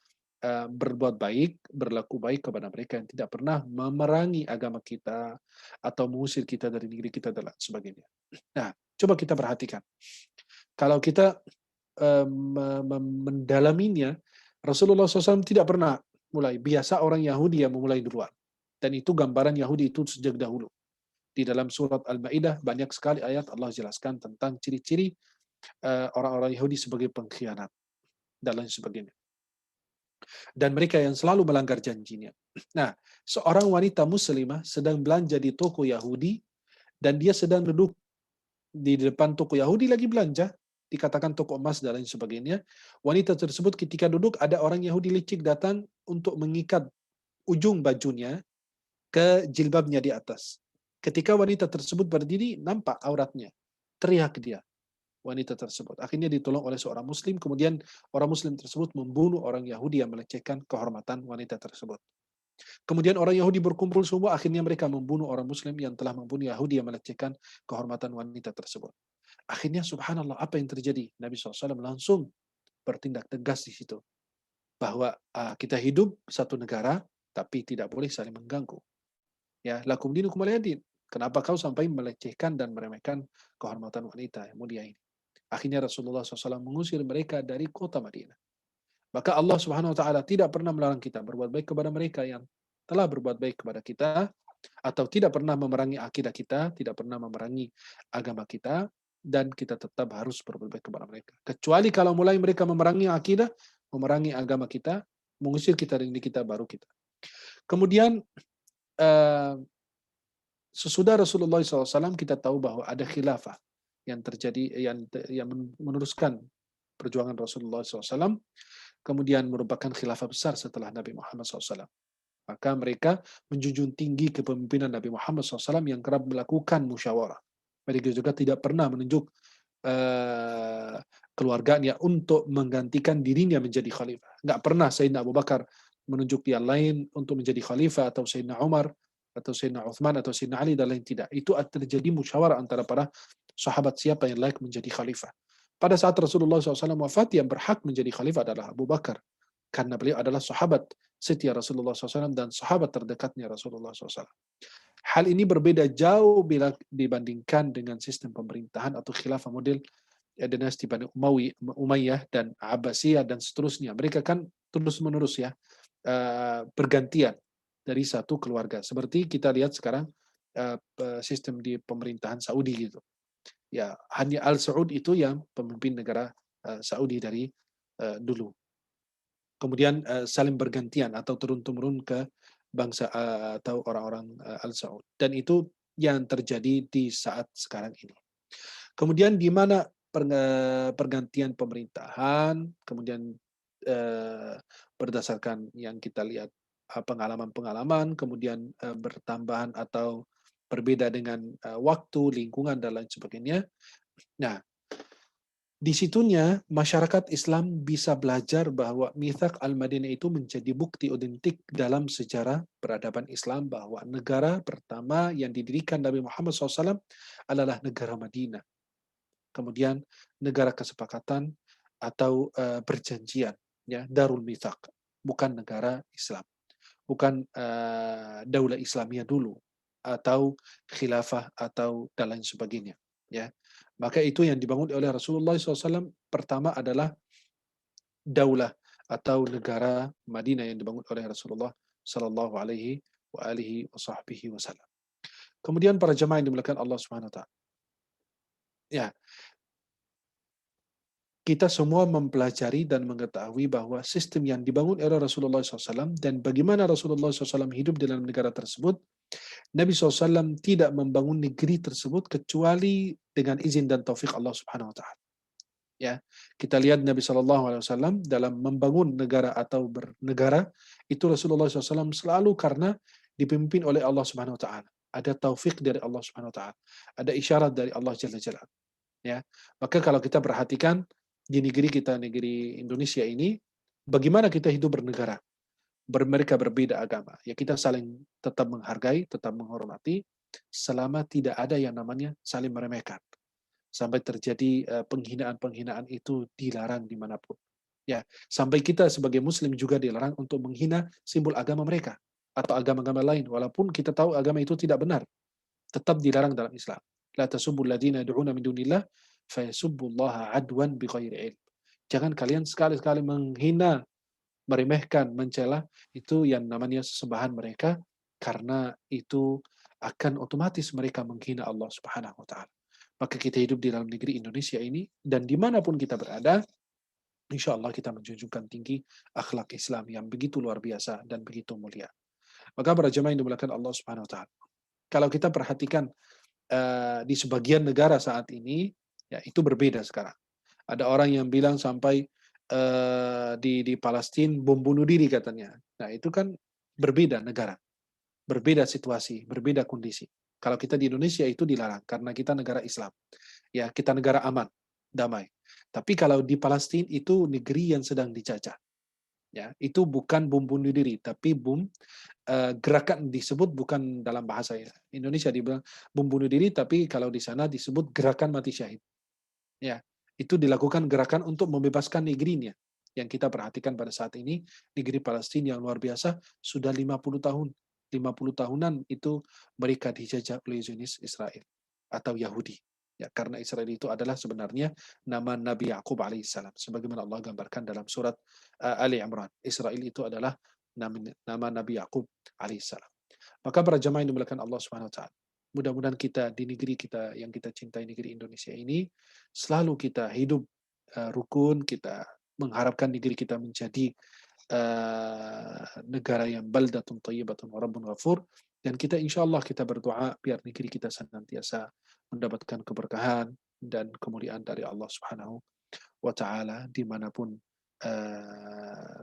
berbuat baik, berlaku baik kepada mereka yang tidak pernah memerangi agama kita atau mengusir kita dari negeri kita dan sebagainya. Nah, coba kita perhatikan. Kalau kita mendalaminya, Rasulullah SAW tidak pernah mulai. Biasa orang Yahudi yang memulai duluan. Dan itu gambaran Yahudi itu sejak dahulu. Di dalam surat Al-Ma'idah banyak sekali ayat Allah jelaskan tentang ciri-ciri orang-orang Yahudi sebagai pengkhianat dan lain sebagainya. Dan mereka yang selalu melanggar janjinya. Nah, seorang wanita muslimah sedang belanja di toko Yahudi dan dia sedang duduk di depan toko Yahudi lagi belanja, dikatakan toko emas dan lain sebagainya. Wanita tersebut ketika duduk ada orang Yahudi licik datang untuk mengikat ujung bajunya ke jilbabnya di atas, Ketika wanita tersebut berdiri, nampak auratnya. Teriak dia, wanita tersebut. Akhirnya ditolong oleh seorang muslim, kemudian orang muslim tersebut membunuh orang Yahudi yang melecehkan kehormatan wanita tersebut. Kemudian orang Yahudi berkumpul semua, akhirnya mereka membunuh orang muslim yang telah membunuh Yahudi yang melecehkan kehormatan wanita tersebut. Akhirnya subhanallah, apa yang terjadi? Nabi SAW langsung bertindak tegas di situ. Bahwa kita hidup satu negara, tapi tidak boleh saling mengganggu. Ya, lakum dinukum waliya din. Kenapa kau sampai melecehkan dan meremehkan kehormatan wanita yang mulia ini? Akhirnya Rasulullah SAW mengusir mereka dari kota Madinah. Maka Allah Subhanahu Wa Taala tidak pernah melarang kita berbuat baik kepada mereka yang telah berbuat baik kepada kita, atau tidak pernah memerangi akidah kita, tidak pernah memerangi agama kita, dan kita tetap harus berbuat baik kepada mereka. Kecuali kalau mulai mereka memerangi akidah, memerangi agama kita, mengusir kita dari kita, baru kita. Kemudian sesudah Rasulullah SAW kita tahu bahwa ada khilafah yang terjadi, yang meneruskan perjuangan Rasulullah SAW, kemudian merupakan khilafah besar setelah Nabi Muhammad SAW. Maka mereka menjunjung tinggi kepemimpinan Nabi Muhammad SAW yang kerap melakukan musyawarah. Mereka juga tidak pernah menunjuk keluarganya untuk menggantikan dirinya menjadi khalifah. Nggak pernah Sayyidina Abu Bakar menunjuk yang lain untuk menjadi khalifah, atau Sayyidina Umar, atau Sayyidina Uthman, atau Sayyidina Ali, dan lain tidak. Itu terjadi musyawarah antara para sahabat siapa yang layak menjadi khalifah. Pada saat Rasulullah SAW wafat, yang berhak menjadi khalifah adalah Abu Bakar. Karena beliau adalah sahabat setia Rasulullah SAW dan sahabat terdekatnya Rasulullah SAW. Hal ini berbeda jauh bila dibandingkan dengan sistem pemerintahan atau khilafah model dinasti Bani Umayyah dan Abbasiyah dan seterusnya. Mereka kan terus-menerus ya, bergantian dari satu keluarga. Seperti kita lihat sekarang sistem di pemerintahan Saudi gitu. Ya, hanya Al Saud itu yang pemimpin negara Saudi dari dulu. Kemudian saling bergantian atau turun-temurun ke bangsa atau orang-orang Al Saud. Dan itu yang terjadi di saat sekarang ini. Kemudian di mana pergantian pemerintahan, kemudian berdasarkan yang kita lihat pengalaman-pengalaman, kemudian bertambahan atau berbeda dengan waktu, lingkungan, dan lain sebagainya. Nah, di situnya masyarakat Islam bisa belajar bahwa Mitsaq Al-Madinah itu menjadi bukti otentik dalam sejarah peradaban Islam bahwa negara pertama yang didirikan Nabi Muhammad SAW adalah negara Madinah. Kemudian negara kesepakatan atau perjanjian, ya, Darul Mitsaq, bukan negara Islam, bukan daulah Islamiyah dulu atau khilafah atau dan lain sebagainya, ya. Maka itu yang dibangun oleh Rasulullah SAW pertama adalah daulah atau negara Madinah yang dibangun oleh Rasulullah Sallallahu Alaihi Wasallam. Kemudian para jemaah yang dimuliakan Allah Subhanahu Wa Taala, ya, kita semua mempelajari dan mengetahui bahwa sistem yang dibangun oleh Rasulullah SAW dan bagaimana Rasulullah SAW hidup dalam negara tersebut, Nabi SAW tidak membangun negeri tersebut kecuali dengan izin dan taufik Allah Subhanahu Wa Taala. Ya, kita lihat Nabi SAW dalam membangun negara atau bernegara itu Rasulullah SAW selalu karena dipimpin oleh Allah Subhanahu Wa Taala. Ada taufik dari Allah Subhanahu Wa Taala, ada isyarat dari Allah Jalla Jalla. Ya, maka kalau kita perhatikan di negeri kita, negeri Indonesia ini, bagaimana kita hidup bernegara? Mereka berbeda agama, ya kita saling tetap menghargai, tetap menghormati, selama tidak ada yang namanya saling meremehkan. Sampai terjadi penghinaan-penghinaan itu dilarang dimanapun. Ya, sampai kita sebagai Muslim juga dilarang untuk menghina simbol agama mereka atau agama-agama lain, walaupun kita tahu agama itu tidak benar, tetap dilarang dalam Islam. La tasubbul ladzina yad'una min dunillah fayasubbullaha adwan bighairi ilm. Jangan kalian sekali-kali menghina, meremehkan, mencela itu yang namanya sesembahan mereka, karena itu akan otomatis mereka menghina Allah Subhanahu Wa Taala. Maka kita hidup di dalam negeri Indonesia ini dan dimanapun kita berada, insya Allah kita menjunjungkan tinggi akhlak Islam yang begitu luar biasa dan begitu mulia. Maka para jemaah yang dimuliakan Allah Subhanahu Wa Taala, kalau kita perhatikan di sebagian negara saat ini, ya itu berbeda sekarang. Ada orang yang bilang sampai di Palestina bom bunuh diri katanya. Nah itu kan berbeda negara, berbeda situasi, berbeda kondisi. Kalau kita di Indonesia itu dilarang karena kita negara Islam. Ya, kita negara aman, damai. Tapi kalau di Palestina itu negeri yang sedang dijajah. Ya, itu bukan bom bunuh diri, tapi gerakan disebut bukan dalam bahasa Indonesia dibilang bom bunuh diri, tapi kalau di sana disebut gerakan mati syahid. Ya, itu dilakukan gerakan untuk membebaskan negerinya. Yang kita perhatikan pada saat ini, negeri Palestina yang luar biasa, sudah 50 tahun. 50 tahunan itu mereka dijajah oleh Zionis Israel atau Yahudi. Ya, karena Israel itu adalah sebenarnya nama Nabi Yakub alaihissalam. Sebagaimana Allah gambarkan dalam surat Ali Imran. Israel itu adalah nama Nabi Yakub alaihissalam. Maka para jamaah yang dimuliakan Allah Subhanahu wa taala, mudah-mudahan kita di negeri kita yang kita cintai, negeri Indonesia ini, selalu kita hidup rukun, kita mengharapkan negeri kita menjadi negara yang baldatun thayyibatun wa rabbun ghafur, dan kita insyaallah kita berdoa biar negeri kita senantiasa mendapatkan keberkahan dan kemuliaan dari Allah Subhanahu wa taala dimanapun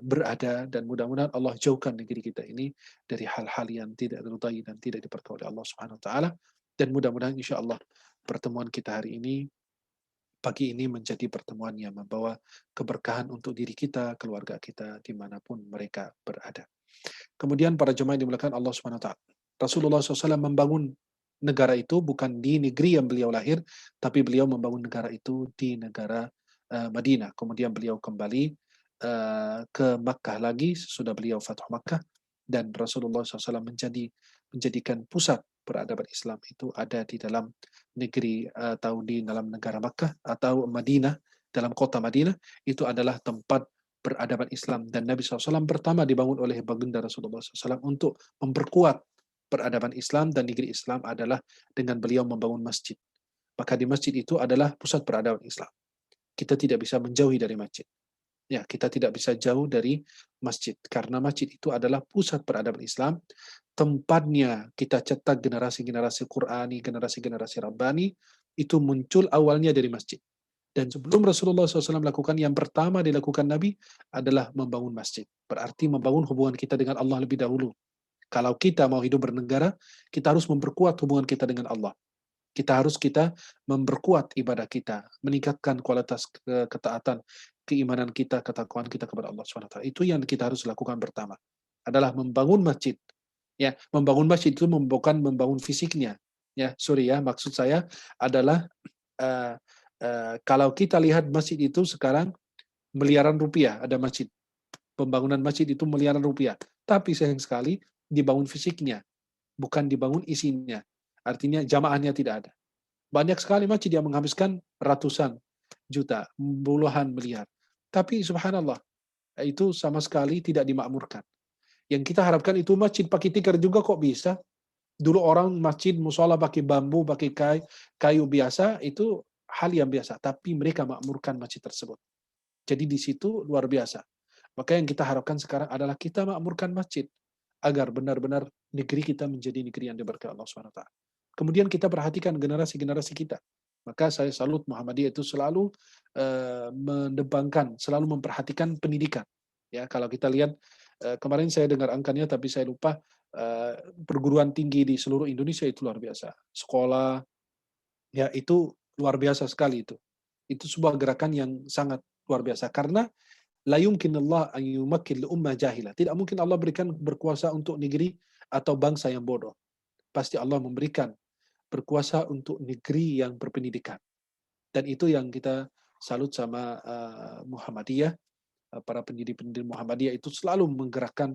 berada, dan mudah-mudahan Allah jauhkan negeri kita ini dari hal-hal yang tidak diridai dan tidak diberkahi oleh Allah Subhanahu wa taala. Dan mudah-mudahan insyaallah pertemuan kita hari ini, pagi ini, menjadi pertemuan yang membawa keberkahan untuk diri kita, keluarga kita, dimanapun mereka berada. Kemudian para jemaah yang dimuliakan Allah Subhanahu wa taala, Rasulullah SAW membangun negara itu bukan di negeri yang beliau lahir, tapi beliau membangun negara itu di negara Madinah. Kemudian beliau kembali ke Makkah lagi sesudah beliau Fathu Makkah, dan Rasulullah SAW menjadikan pusat peradaban Islam itu ada di dalam negeri atau di dalam negara Makkah atau Madinah, dalam kota Madinah itu adalah tempat peradaban Islam, dan Nabi SAW pertama dibangun oleh baginda Rasulullah SAW untuk memperkuat peradaban Islam dan negeri Islam adalah dengan beliau membangun masjid. Maka di masjid itu adalah pusat peradaban Islam. Kita tidak bisa menjauhi dari masjid. Ya, kita tidak bisa jauh dari masjid karena masjid itu adalah pusat peradaban Islam. Tempatnya kita cetak generasi-generasi Qur'ani, generasi-generasi Rabbani, itu muncul awalnya dari masjid. Dan sebelum Rasulullah SAW melakukan, yang pertama dilakukan Nabi adalah membangun masjid. Berarti membangun hubungan kita dengan Allah lebih dahulu. Kalau kita mau hidup bernegara, kita harus memperkuat hubungan kita dengan Allah. Kita memperkuat ibadah kita, meningkatkan kualitas ketaatan, keimanan kita, ketakwaan kita kepada Allah SWT. Itu yang kita harus lakukan pertama, adalah membangun masjid. Ya, membangun masjid itu bukan membangun fisiknya. Ya, maksud saya adalah kalau kita lihat masjid itu sekarang miliaran rupiah ada masjid. Pembangunan masjid itu miliaran rupiah. Tapi sayang sekali dibangun fisiknya, bukan dibangun isinya. Artinya jamaahnya tidak ada. Banyak sekali masjid yang menghabiskan ratusan juta, puluhan miliar. Tapi subhanallah, itu sama sekali tidak dimakmurkan. Yang kita harapkan itu masjid pakai tikar juga kok bisa. Dulu orang masjid musola pakai bambu, pakai kayu biasa, itu hal yang biasa. Tapi mereka makmurkan masjid tersebut. Jadi di situ luar biasa. Maka yang kita harapkan sekarang adalah kita makmurkan masjid agar benar-benar negeri kita menjadi negeri yang diberkahi Allah SWT. Kemudian kita perhatikan generasi-generasi kita. Maka saya salut Muhammadiyah itu selalu mendepankan, selalu memperhatikan pendidikan. Ya, kalau kita lihat kemarin saya dengar angkanya, tapi saya lupa, perguruan tinggi di seluruh Indonesia itu luar biasa. Sekolah, ya itu luar biasa sekali itu. Itu sebuah gerakan yang sangat luar biasa. Karena la yumkin Allah an yumakkin li ummah jahilah. Tidak mungkin Allah berikan berkuasa untuk negeri atau bangsa yang bodoh. Pasti Allah memberikan berkuasa untuk negeri yang berpendidikan. Dan itu yang kita salut sama Muhammadiyah. Para pendidik-pendidik Muhammadiyah itu selalu menggerakkan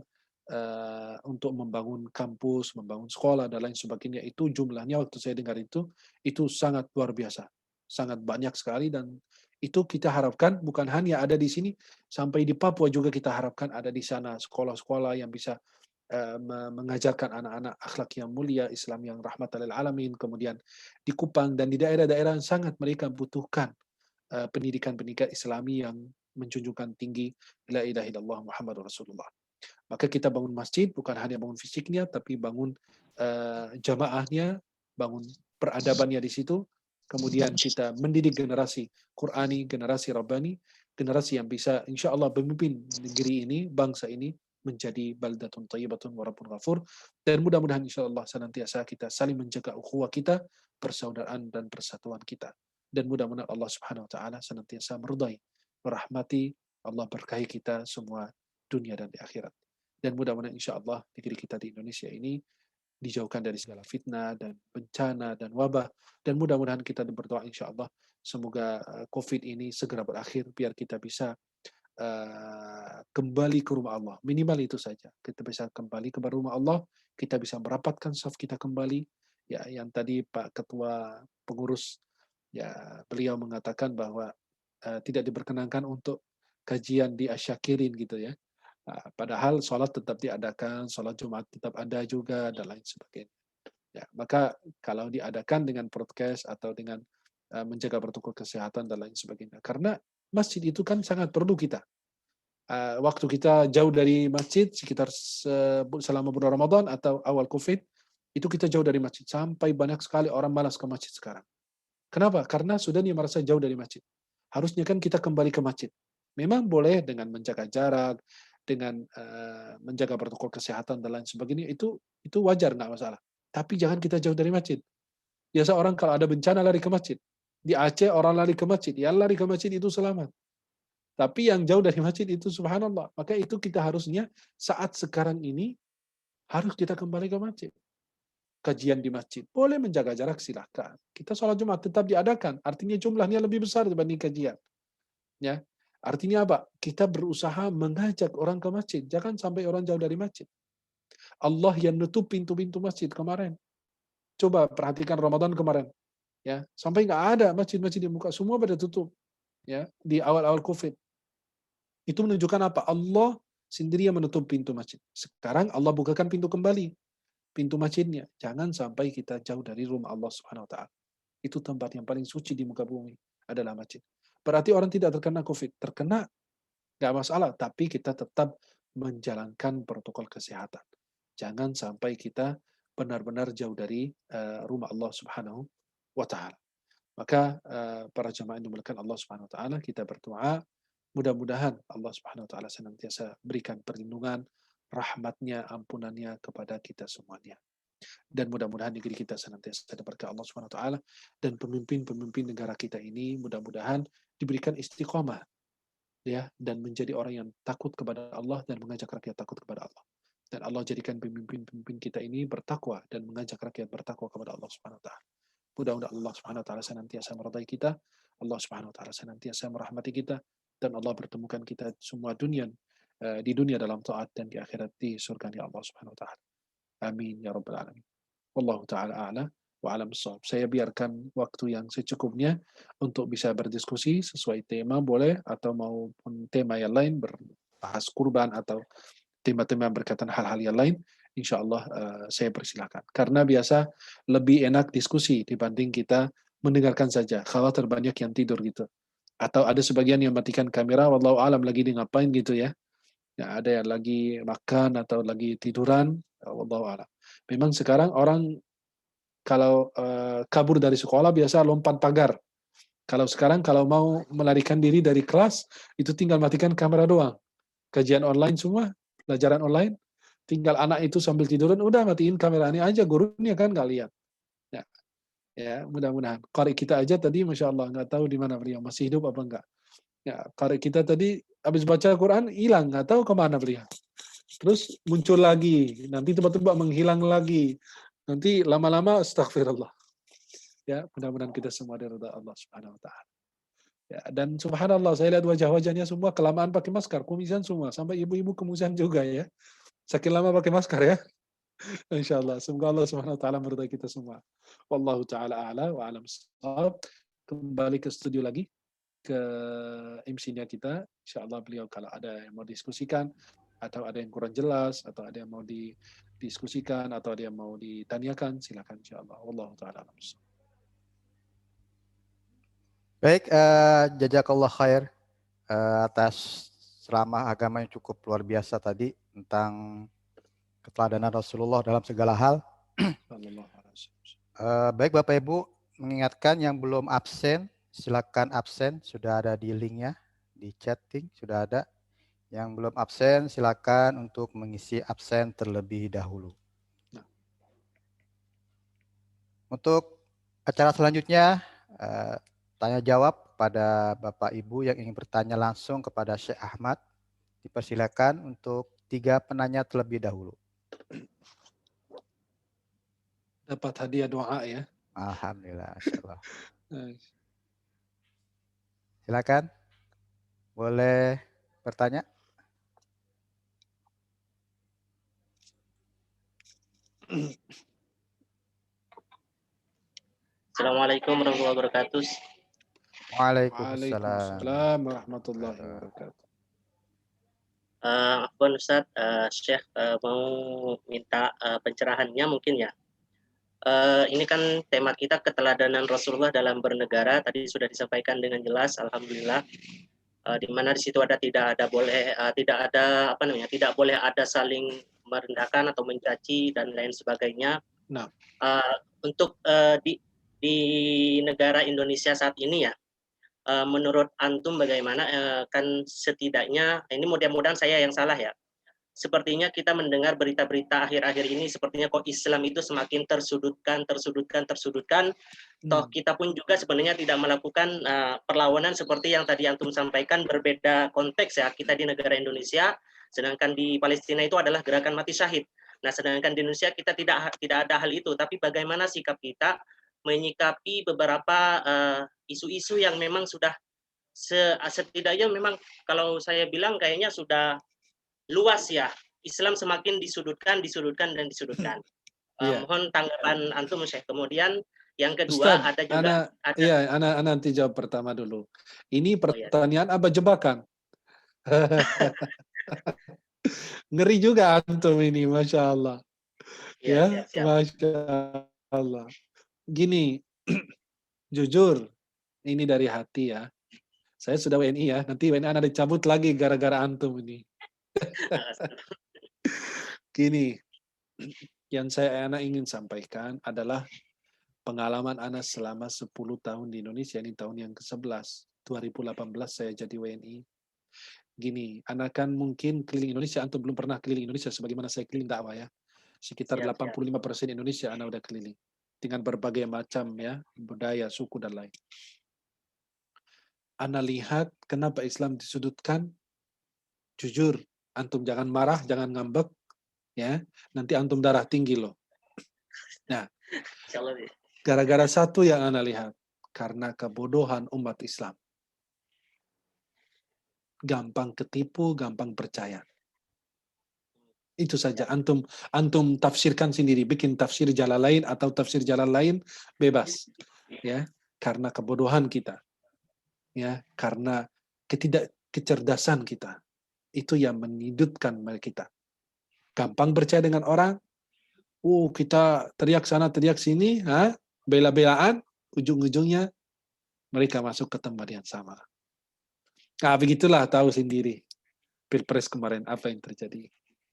untuk membangun kampus, membangun sekolah, dan lain sebagainya. Itu jumlahnya waktu saya dengar itu sangat luar biasa. Sangat banyak sekali, dan itu kita harapkan bukan hanya ada di sini, sampai di Papua juga kita harapkan ada di sana sekolah-sekolah yang bisa mengajarkan anak-anak akhlak yang mulia, Islam yang rahmatan lil alamin. Kemudian di Kupang dan di daerah-daerah yang sangat mereka butuhkan pendidikan-pendidikan Islami yang menjunjukkan tinggi la ilaha illallah Muhammadur Rasulullah. Maka kita bangun masjid bukan hanya bangun fisiknya, tapi bangun jamaahnya, bangun peradabannya di situ. Kemudian kita mendidik generasi Qur'ani, generasi Rabbani, generasi yang bisa insya Allah memimpin negeri ini, bangsa ini menjadi baldatun thayyibatun wa rabbun ghafur. Dan mudah-mudahan insyaallah senantiasa kita saling menjaga ukhuwah kita, persaudaraan dan persatuan kita. Dan mudah-mudahan Allah Subhanahu wa taala senantiasa meridai, merahmati, Allah berkahi kita semua dunia dan di akhirat. Dan mudah-mudahan insyaallah negeri kita di Indonesia ini dijauhkan dari segala fitnah dan bencana dan wabah. Dan mudah-mudahan kita berdoa insyaallah semoga COVID ini segera berakhir biar kita bisa kembali ke rumah Allah. Minimal itu saja. Kita bisa kembali ke rumah Allah, kita bisa merapatkan saf kita kembali. Ya, yang tadi Pak Ketua Pengurus ya beliau mengatakan bahwa tidak diperkenankan untuk kajian di asyakirin gitu ya. Padahal sholat tetap diadakan, sholat Jumat tetap ada juga dan lain sebagainya. Ya, maka kalau diadakan dengan broadcast atau dengan menjaga protokol kesehatan dan lain sebagainya. Karena masjid itu kan sangat perlu kita. Waktu kita jauh dari masjid sekitar selama bulan Ramadan atau awal COVID, itu kita jauh dari masjid. Sampai banyak sekali orang malas ke masjid sekarang. Kenapa? Karena sudah dia merasa jauh dari masjid. Harusnya kan kita kembali ke masjid. Memang boleh dengan menjaga jarak, dengan menjaga protokol kesehatan dan lain sebagainya, itu wajar, nggak masalah. Tapi jangan kita jauh dari masjid. Biasa orang kalau ada bencana lari ke masjid. Di Aceh orang lari ke masjid. Yang lari ke masjid itu selamat. Tapi yang jauh dari masjid itu subhanallah. Maka itu kita harusnya saat sekarang ini harus kita kembali ke masjid. Kajian di masjid. Boleh menjaga jarak silahkan. Kita sholat Jumat tetap diadakan. Artinya jumlahnya lebih besar dibanding kajian. Ya. Artinya apa? Kita berusaha mengajak orang ke masjid. Jangan sampai orang jauh dari masjid. Allah yang nutup pintu-pintu masjid kemarin. Coba perhatikan Ramadan kemarin. Ya, sampai nggak ada masjid-masjid yang buka, semua pada tutup. Ya, di awal-awal COVID. Itu menunjukkan apa? Allah sendiri yang menutup pintu masjid. Sekarang Allah bukakan pintu kembali. Pintu masjidnya. Jangan sampai kita jauh dari rumah Allah Subhanahu wa taala. Itu tempat yang paling suci di muka bumi adalah masjid. Berarti orang tidak terkena COVID. Terkena, nggak masalah. Tapi kita tetap menjalankan protokol kesehatan. Jangan sampai kita benar-benar jauh dari rumah Allah Subhanahu wa ta'ala. Maka para jamaah yang dimuliakan Allah Subhanahu wa taala, kita berdoa mudah-mudahan Allah Subhanahu wa taala senantiasa berikan perlindungan, rahmatnya, ampunannya kepada kita semuanya. Dan mudah-mudahan negeri kita senantiasa berkah Allah Subhanahu wa taala, dan pemimpin-pemimpin negara kita ini mudah-mudahan diberikan istiqomah ya, dan menjadi orang yang takut kepada Allah dan mengajak rakyat takut kepada Allah. Dan Allah jadikan pemimpin-pemimpin kita ini bertakwa dan mengajak rakyat bertakwa kepada Allah Subhanahu wa taala. Mudah-mudahan Allah Subhanahu wa taala senantiasa meridai kita, Allah Subhanahu wa taala senantiasa merahmati kita, dan Allah pertemukan kita semua di dunia dalam taat dan di akhirat di surga Allah Subhanahu wa taala. Amin ya rabbal alamin. Wallahu taala a'la wa a'lam bissawab. Saya biarkan waktu yang secukupnya untuk bisa berdiskusi sesuai tema boleh, atau maupun tema yang lain berbahas kurban atau tema-tema yang berkaitan hal-hal yang lain. Insya Allah saya persilahkan. Karena biasa lebih enak diskusi dibanding kita mendengarkan saja. Khawatir banyak yang tidur gitu. Atau ada sebagian yang matikan kamera, wallahu alam lagi di ngapain gitu ya. Ya, ada yang lagi makan atau lagi tiduran, wallahu alam. Memang sekarang orang kalau kabur dari sekolah biasa lompat pagar. Kalau sekarang kalau mau melarikan diri dari kelas, itu tinggal matikan kamera doang. Kajian online semua, pelajaran online, tinggal anak itu sambil tiduran, udah matiin kameranya aja, gurunya kan nggak lihat. Ya, mudah-mudahan. Qari kita aja tadi, Masya Allah, nggak tahu di mana beliau, masih hidup apa enggak. Ya, qari kita tadi habis baca Quran, hilang, nggak tahu kemana beliau. Terus muncul lagi, nanti tiba-tiba menghilang lagi. Nanti lama-lama, astagfirullah. Ya, mudah-mudahan kita semua diridha Allah Subhanahu wa taala. Ya, dan subhanallah, saya lihat wajah-wajahnya semua kelamaan pakai masker, kumisan semua, sampai ibu-ibu kumisan juga ya. Saking lama pakai masker ya. Insyaallah, semoga Allah Subhanahu wa taala meridai kita semua. Wallahu taala a'la wa a'lam bissawab. Kembali ke studio lagi ke MC-nya kita. Insyaallah beliau kalau ada yang mau diskusikan atau ada yang kurang jelas atau ada yang mau didiskusikan atau ada yang mau ditanyakan, silakan insyaallah. Wallahu taala a'lam bissawab. Baik, jazakallah khair atas ceramah agama yang cukup luar biasa tadi tentang keteladanan Rasulullah dalam segala hal. Baik Bapak Ibu, mengingatkan yang belum absen, silakan absen, sudah ada di linknya, di chatting sudah ada. Yang belum absen silakan untuk mengisi absen terlebih dahulu. Untuk acara selanjutnya, tanya jawab pada Bapak Ibu yang ingin bertanya langsung kepada Syekh Ahmad. Dipersilakan untuk 3 penanya terlebih dahulu. Dapat hadiah doa ya. Alhamdulillah, Masya Allah. Silakan, boleh bertanya. Assalamualaikum warahmatullahi wabarakatuh. Waalaikumsalam. Waalaikumsalam warahmatullahi wabarakatuh. Afwan Ustaz, Syekh mau minta pencerahannya mungkin ya. Ini kan tema kita keteladanan Rasulullah dalam bernegara, tadi sudah disampaikan dengan jelas, alhamdulillah. Di mana di situ tidak boleh ada saling merendahkan atau mencaci dan lain sebagainya. Nah, untuk di negara Indonesia saat ini ya, menurut antum bagaimana? Kan setidaknya ini mudah-mudahan saya yang salah ya. Sepertinya kita mendengar berita-berita akhir-akhir ini sepertinya kok Islam itu semakin tersudutkan. Toh kita pun juga sebenarnya tidak melakukan perlawanan seperti yang tadi antum sampaikan, berbeda konteks ya. Kita di negara Indonesia, sedangkan di Palestina itu adalah gerakan mati syahid. Nah, sedangkan di Indonesia kita tidak ada hal itu. Tapi bagaimana sikap kita menyikapi beberapa isu-isu yang memang sudah setidaknya memang kalau saya bilang kayaknya sudah luas ya, Islam semakin disudutkan. Mohon tanggapan antum, Syekh. Kemudian yang kedua Ustaz, ada juga Ana nanti jawab pertama dulu. Ini pertanyaan apa jebakan? Ngeri juga antum ini, Masya Allah. Ya, Masya Allah. Gini, jujur, ini dari hati ya. Saya sudah WNI ya, nanti WNI Ana dicabut lagi gara-gara antum ini. Gini, yang Ana ingin sampaikan adalah pengalaman Ana selama 10 tahun di Indonesia, ini tahun yang ke-11. 2018 saya jadi WNI. Gini, Ana kan mungkin keliling Indonesia, antum belum pernah keliling Indonesia sebagaimana saya keliling dakwah ya. Sekitar 85% Indonesia Ana udah keliling. Dengan berbagai macam ya, budaya, suku, dan lain. Ana lihat kenapa Islam disudutkan. Jujur, antum jangan marah, jangan ngambek, ya. Nanti antum darah tinggi loh. Nah, gara-gara satu yang Ana lihat, karena kebodohan umat Islam. Gampang ketipu, gampang percaya. Itu saja. Antum tafsirkan sendiri, bikin tafsir jalan lain atau tafsir jalan lain bebas, ya. Karena kebodohan kita, ya. Karena ketidakkecerdasan kita. Itu yang menyudutkan kita. Gampang percaya dengan orang. Kita teriak sana, teriak sini, bela-belaan, ujung-ujungnya mereka masuk ke tempat yang sama. Nah, begitulah tahu sendiri. Pilpres kemarin apa yang terjadi.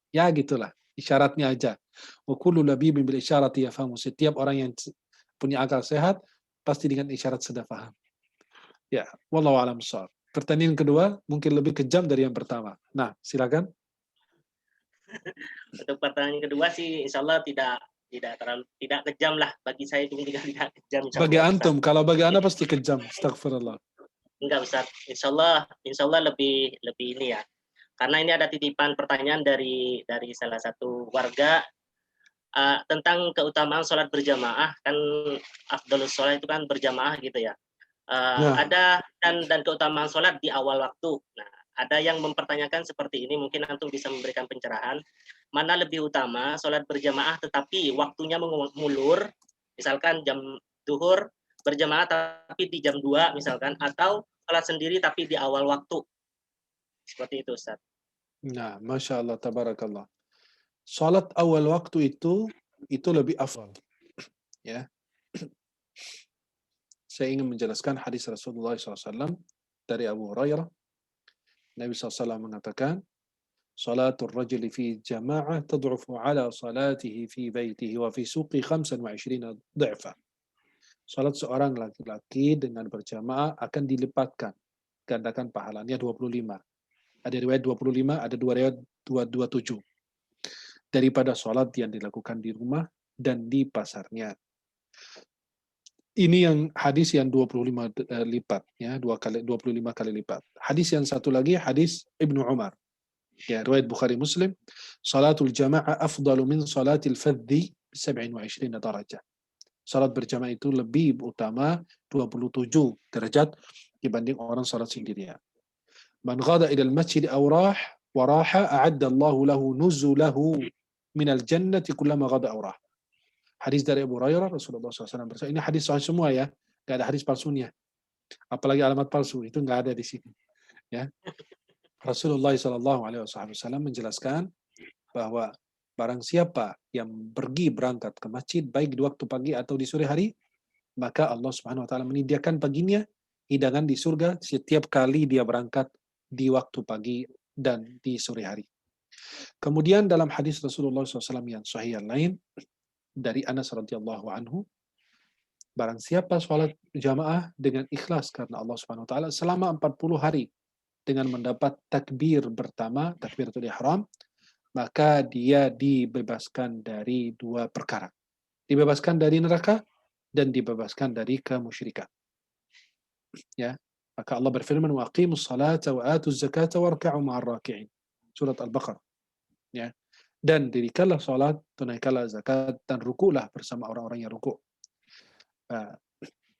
Ya gitulah, isyaratnya aja. Wa kullu labibin bil isyarati yafhamu. Setiap orang yang punya akal sehat pasti dengan isyarat sudah paham. Ya, wallahu a'lam bishawab. Pertanyaan kedua mungkin lebih kejam dari yang pertama. Nah, silakan. Untuk pertanyaan kedua sih insya Allah tidak kejam lah, bagi saya itu tidak kejam. Bagi antum, kalau bagi Anda pasti kejam. Astagfirullah. Enggak Ustaz, insya Allah lebih ini ya. Karena ini ada titipan pertanyaan dari salah satu warga tentang keutamaan sholat berjamaah. Kan afdhalus sholat itu kan berjamaah gitu ya. Ada dan keutamaan sholat di awal waktu. Nah, ada yang mempertanyakan seperti ini, mungkin antum bisa memberikan pencerahan. Mana lebih utama, sholat berjamaah tetapi waktunya mengulur, misalkan jam zuhur berjamaah tapi di jam 2 misalkan, atau sholat sendiri tapi di awal waktu. Seperti itu, Ustaz. Nah, Masya Allah, tabarakallah. Sholat awal waktu itu lebih afdal. Ya. Saya ingin menjelaskan hadis Rasulullah SAW dari Abu Hurairah. Nabi SAW mengatakan, Salatul rajuli fi jama'ah tad'ufu ala salatihi fi baitihi wa fi suqi 25 dha'fa. Salat seorang laki-laki dengan berjamaah akan dilipatkan, gandakan pahalanya 25. Ada riwayat 25, ada dua riwayat 227. Daripada sholat yang dilakukan di rumah dan di pasarnya. Ini yang hadis yang 25 lipat, ya, 25 kali lipat. Hadis yang satu lagi, hadis Ibnu Umar. Ya, riwayat Bukhari Muslim, salatul jamaah afdalu min salatil fadhi 27 darajah. Salat berjamaah itu lebih utama 27 derajat dibanding orang salat sendirian. Man ghada ila al-masjid aw raha a'adda Allahu lahu nuzulahu minal jannati kullama ghada aw rah. Hadis dari Abu Hurairah, Rasulullah SAW bersabda, ini hadis sahih semua ya, nggak ada hadis palsunya. Apalagi alamat palsu, itu nggak ada di sini. Ya. Rasulullah SAW menjelaskan bahwa barang siapa yang pergi berangkat ke masjid, baik di waktu pagi atau di sore hari, maka Allah Subhanahu Wa Taala menyediakan baginya hidangan di surga setiap kali dia berangkat di waktu pagi dan di sore hari. Kemudian dalam hadis Rasulullah SAW yang sahih yang lain, dari Anas radhiyallahu anhu, barang siapa sholat jamaah dengan ikhlas karena Allah Subhanahu wa taala selama 40 hari dengan mendapat takbir pertama, takbiratul ihram, maka dia dibebaskan dari dua perkara. Dibebaskan dari neraka dan dibebaskan dari kemusyrikan. Ya, maka Allah berfirman, "Wa aqimus salata wa atuz zakata warka'u ma'ar raki'in." Surat Al-Baqarah. Ya. Dan dirikanlah salat, tunaikanlah zakat, dan rukulah bersama orang-orang yang ruku'.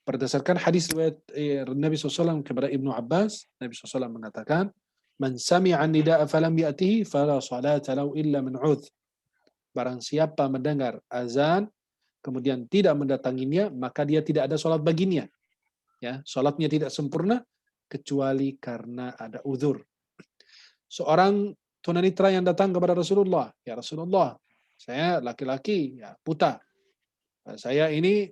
Berdasarkan hadis riwayat Nabi SAW kepada Ibnu Abbas, Nabi SAW mengatakan, "Man sami'a nida'a falam ya'tihi fala salata lahu illa min 'udhr." Barang siapa mendengar azan kemudian tidak mendatanginya, maka dia tidak ada salat baginya. Ya, salatnya tidak sempurna kecuali karena ada uzur. Seorang tunanetra yang datang kepada Rasulullah, ya Rasulullah, saya laki-laki, ya buta. Saya ini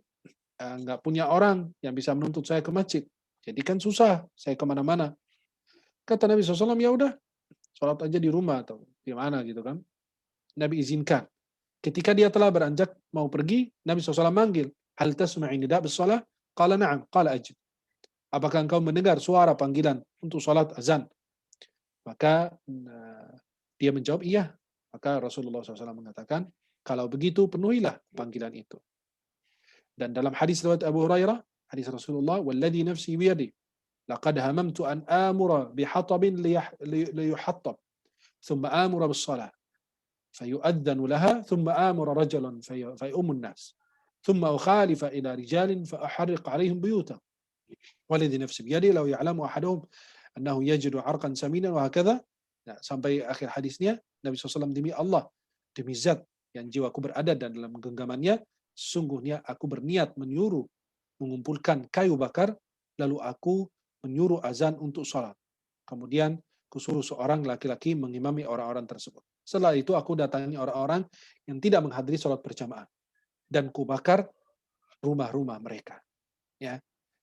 nggak punya orang yang bisa menuntut saya ke masjid. Jadi kan susah, saya kemana-mana. Kata Nabi SAW, ya udah, sholat aja di rumah atau di mana gitu kan. Nabi izinkan. Ketika dia telah beranjak mau pergi, Nabi SAW manggil, hal tasma'i nida' bis-shalah? Qala na'am, qala ajib. Apakah engkau mendengar suara panggilan untuk sholat azan? Maka dia menjawab iya. Maka Rasulullah SAW mengatakan, kalau begitu penuhilah panggilan itu. Dan dalam hadis riwayat Abu Hurairah, hadis Rasulullah, "Walladhi nafsi biyadi, laqad hamamtu an amura bihatabin liyuhattab, thumma amura bis-shalah, fayu'adzanu laha, thumma amura rajulan fayu'ummun nas, thumma ukhalifa ila rijalin fa aharriq alaihim buyutahum. Walladhi nafsi biyadi law ya'lamu ahaduhum annahu yajidu 'arqan saminan wa hakadha." Nah, sampai akhir hadisnya, Nabi SAW, demi Allah, demi zat yang jiwaku berada dalam genggamannya, sesungguhnya aku berniat mengumpulkan kayu bakar, lalu aku menyuruh azan untuk sholat. Kemudian kusuruh seorang laki-laki mengimami orang-orang tersebut. Setelah itu aku datangi orang-orang yang tidak menghadiri sholat berjamaah dan kubakar rumah-rumah mereka. Ya.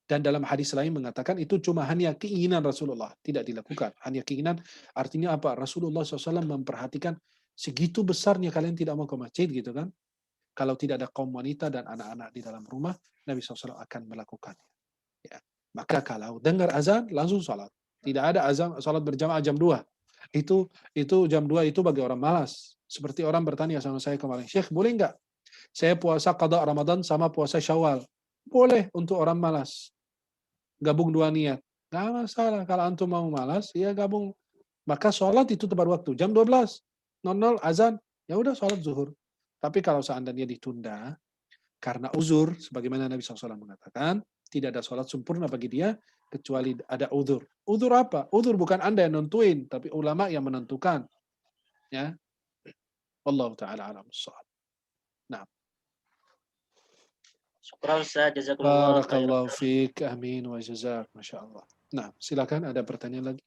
Dan dalam hadis lain mengatakan itu cuma hanya keinginan Rasulullah, tidak dilakukan. Hanya keinginan, artinya apa? Rasulullah SAW memperhatikan segitu besarnya kalian tidak mau ke masjid gitu kan. Kalau tidak ada kaum wanita dan anak-anak di dalam rumah, Nabi SAW akan melakukannya. Ya. Maka kalau dengar azan, langsung sholat. Tidak ada azan sholat berjamaah jam 2. Itu jam 2 itu bagi orang malas. Seperti orang bertanya sama saya kemarin, Syekh boleh nggak saya puasa qada Ramadan sama puasa Syawal? Boleh untuk orang malas. Gabung dua niat. Nggak masalah. Kalau antum mau malas, ya gabung. Maka sholat itu tepat waktu. Jam 12.00 azan, ya udah sholat zuhur. Tapi kalau seandainya ditunda, karena uzur, sebagaimana Nabi SAW mengatakan, tidak ada sholat sempurna bagi dia, kecuali ada uzur. Uzur apa? Uzur bukan Anda yang nentuin, tapi ulama yang menentukan. Ya. Wallahu ta'ala a'lam bissawab. Nah. Syukran Ustaz, jazakumullah. Barakallahu fiik, amin wa jazak, Masya Allah. Nah, silakan ada pertanyaan lagi.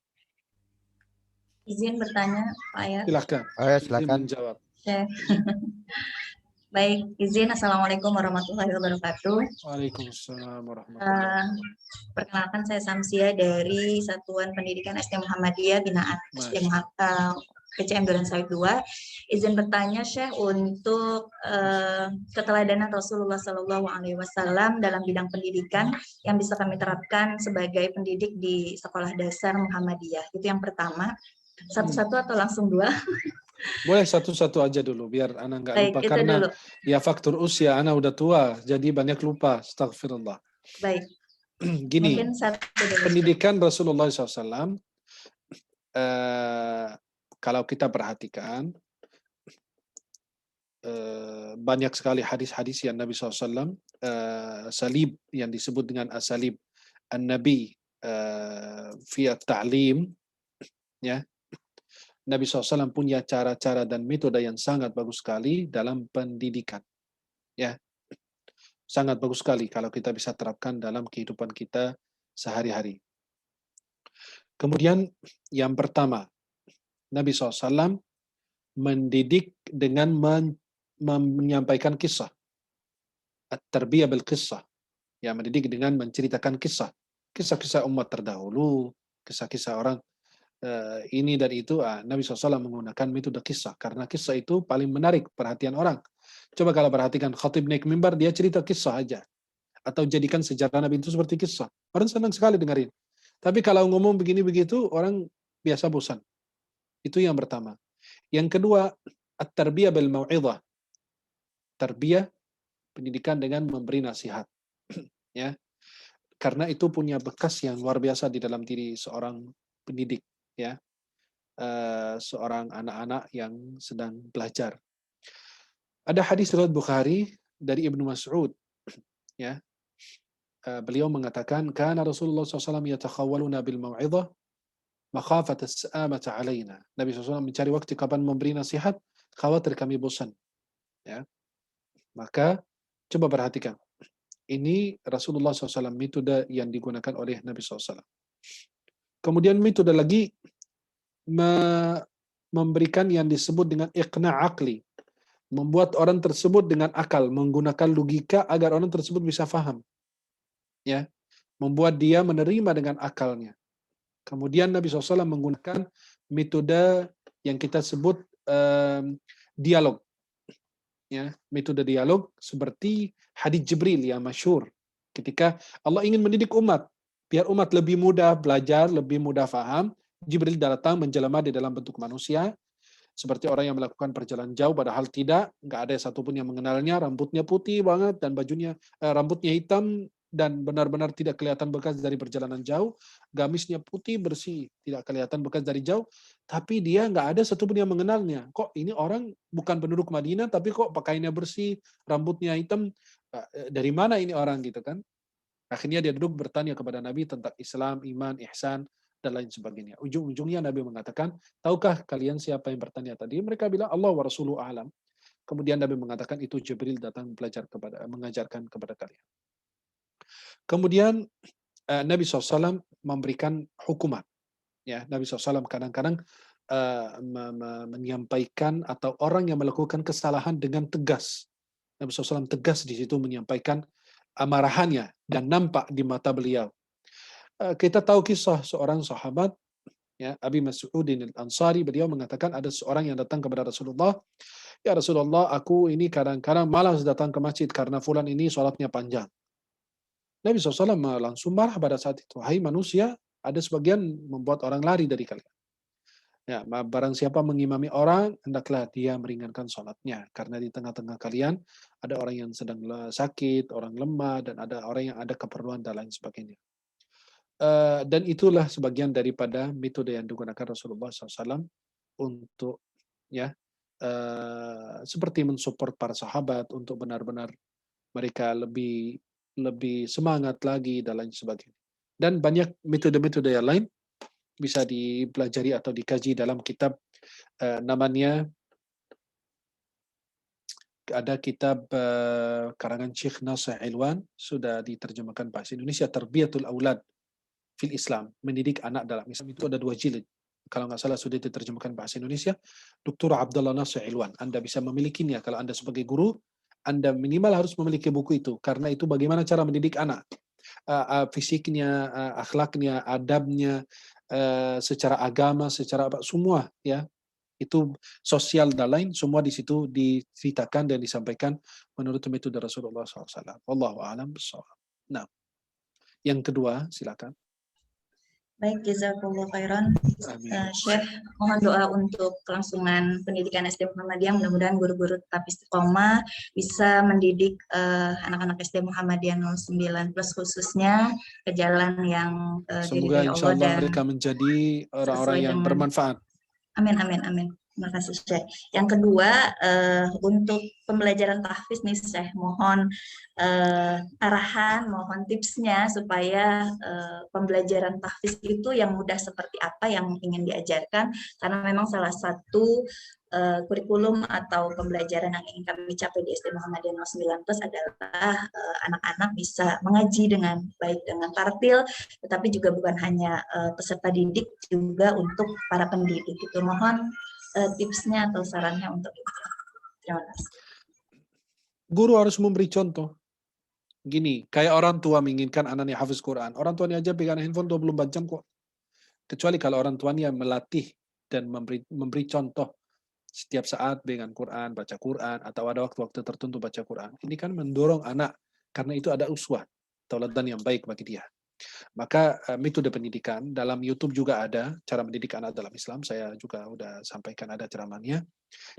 Izin bertanya, Pak ya. Silakan. Silakan. Menjawab. Baik, izin. Assalamualaikum warahmatullahi wabarakatuh. Waalaikumsalam warahmatullahi wabarakatuh. Perkenalkan, saya Samsia dari Satuan Pendidikan SD Muhammadiyah Binaan SD PCM Duren Sawit 2. Izin bertanya, Syekh, untuk keteladanan Rasulullah SAW dalam bidang pendidikan yang bisa kami terapkan sebagai pendidik di sekolah dasar Muhammadiyah. Itu yang pertama. Satu-satu atau langsung dua? Boleh satu-satu aja dulu biar Ana nggak Baik, lupa itu karena dulu. ya faktor usia Ana udah tua jadi banyak lupa. Astagfirullah. Baik, Gini, mungkin satu dulu. pendidikan Rasulullah SAW kalau kita perhatikan banyak sekali hadis-hadis yang Nabi SAW salib yang disebut dengan asalib an-Nabi fi at-ta'lim, ya. Nabi SAW punya cara-cara dan metode yang sangat bagus sekali dalam pendidikan, ya, sangat bagus sekali kalau kita bisa terapkan dalam kehidupan kita sehari-hari. Kemudian yang pertama, Nabi SAW mendidik dengan menyampaikan kisah, at-tarbiyah bil kisah, ya, mendidik dengan menceritakan kisah-kisah umat terdahulu, kisah-kisah orang ini dan itu. Nabi SAW menggunakan metode kisah karena kisah itu paling menarik perhatian orang. Coba kalau perhatikan khatib naik mimbar, dia cerita kisah aja atau jadikan sejarah Nabi itu seperti kisah, orang senang sekali dengerin. Tapi kalau ngomong begini begitu orang biasa bosan. Itu yang pertama. Yang kedua, at-tarbiyah bil mau'izah, tarbiyah, pendidikan dengan memberi nasihat, ya, karena itu punya bekas yang luar biasa di dalam diri seorang pendidik, ya, seorang anak-anak yang sedang belajar. Ada hadis riwayat Bukhari dari Ibnu Mas'ud, ya, beliau mengatakan, kana Rasulullah SAW yatakhawwaluna bil mau'izah makhafat as-sa'amata alaina. Nabi SAW mencari waktu kapan memberi nasihat, khawatir kami bosan, ya. Maka coba perhatikan, ini Rasulullah SAW metode yang digunakan oleh Nabi SAW. Kemudian metode lagi memberikan yang disebut dengan iqna' aqli, membuat orang tersebut dengan akal, menggunakan logika agar orang tersebut bisa faham, ya, membuat dia menerima dengan akalnya. Kemudian Nabi SAW menggunakan metode yang kita sebut dialog, ya, metode dialog seperti hadits Jibril yang masyhur ketika Allah ingin mendidik umat biar umat lebih mudah belajar, lebih mudah faham. Jibril datang menjelma di dalam bentuk manusia seperti orang yang melakukan perjalanan jauh, padahal nggak ada satupun yang mengenalnya, rambutnya putih banget dan rambutnya hitam dan benar-benar tidak kelihatan bekas dari perjalanan jauh, gamisnya putih bersih, tidak kelihatan bekas dari jauh, tapi dia nggak ada satupun yang mengenalnya. Kok ini orang bukan penduduk Madinah, tapi kok pakaiannya bersih, rambutnya hitam, dari mana ini orang gitu kan? Akhirnya dia duduk bertanya kepada Nabi tentang Islam, iman, ihsan, dan lain sebagainya. Ujung-ujungnya Nabi mengatakan, tahukah kalian siapa yang bertanya tadi? Mereka bilang, Allah wa Rasuluhu a'lam. Kemudian Nabi mengatakan, itu Jibril datang mengajarkan kepada kalian. Kemudian Nabi SAW memberikan hukuman. Ya, Nabi SAW kadang-kadang menyampaikan atau orang yang melakukan kesalahan dengan tegas. Nabi SAW tegas di situ menyampaikan amarahannya dan nampak di mata beliau. Kita tahu kisah seorang sahabat, ya, Abi Mas'udin al-Ansari, beliau mengatakan ada seorang yang datang kepada Rasulullah, ya Rasulullah, aku ini kadang-kadang malas datang ke masjid karena fulan ini sholatnya panjang. Nabi SAW langsung marah pada saat itu, hai manusia, ada sebagian membuat orang lari dari kalian. Ya, barang siapa mengimami orang, hendaklah dia meringankan sholatnya. Karena di tengah-tengah kalian ada orang yang sedang sakit, orang lemah, dan ada orang yang ada keperluan dan lain sebagainya. Dan itulah sebagian daripada metode yang digunakan Rasulullah SAW untuk, ya, seperti mensupport para sahabat untuk benar-benar mereka lebih semangat lagi dan lain sebagainya. Dan banyak metode-metode yang lain bisa dipelajari atau dikaji dalam kitab namanya, ada kitab karangan Syekh Nasir Ilwan, sudah diterjemahkan bahasa Indonesia, Tarbiyatul Aulad fil Islam, mendidik anak dalam Islam. Itu ada 2 jilid, kalau nggak salah sudah diterjemahkan bahasa Indonesia. Dr. Abdullah Nasir Ilwan, Anda bisa memilikinya. Kalau Anda sebagai guru, Anda minimal harus memiliki buku itu, karena itu bagaimana cara mendidik anak, fisiknya, akhlaknya, adabnya, secara agama, secara apa, semua, ya, itu sosial dan lain, semua di situ diceritakan dan disampaikan menurut metode Rasulullah SAW. Wallahu a'lam bishawab. Nah, yang kedua, silakan. Baik, jazakallah khairan. Amin. Syekh, mohon doa untuk kelangsungan pendidikan SD Muhammadiyah. Mudah-mudahan guru-guru tetap istiqomah bisa mendidik anak-anak SD Muhammadiyah 09 plus khususnya ke jalan yang Semoga diridhoi insya Allah Allah dan mereka menjadi orang-orang sesuai yang dengan bermanfaat. amin, amin, amin. Terima kasih, Syekh. Yang kedua, untuk pembelajaran tahfiz nih, Syekh, mohon arahan, mohon tipsnya supaya pembelajaran tahfiz itu yang mudah seperti apa yang ingin diajarkan, karena memang salah satu kurikulum atau pembelajaran yang ingin kami capai di SD Muhammadiyah 09 Plus adalah anak-anak bisa mengaji dengan baik dengan tartil, tetapi juga bukan hanya peserta didik, juga untuk para pendidik. Itu mohon tipsnya atau sarannya untuk itu. Terima kasih. Guru harus memberi contoh. Gini, kayak orang tua menginginkan anaknya hafiz Quran. Orang tuanya aja pegang handphone 24 jam kok. Kecuali kalau orang tuanya melatih dan memberi contoh setiap saat dengan Quran, baca Quran, atau ada waktu-waktu tertentu baca Quran. Ini kan mendorong anak, karena itu ada uswah, tauladan yang baik bagi dia. Maka metode pendidikan dalam YouTube juga ada cara mendidik anak dalam Islam. Saya juga sudah sampaikan ada ceramahnya.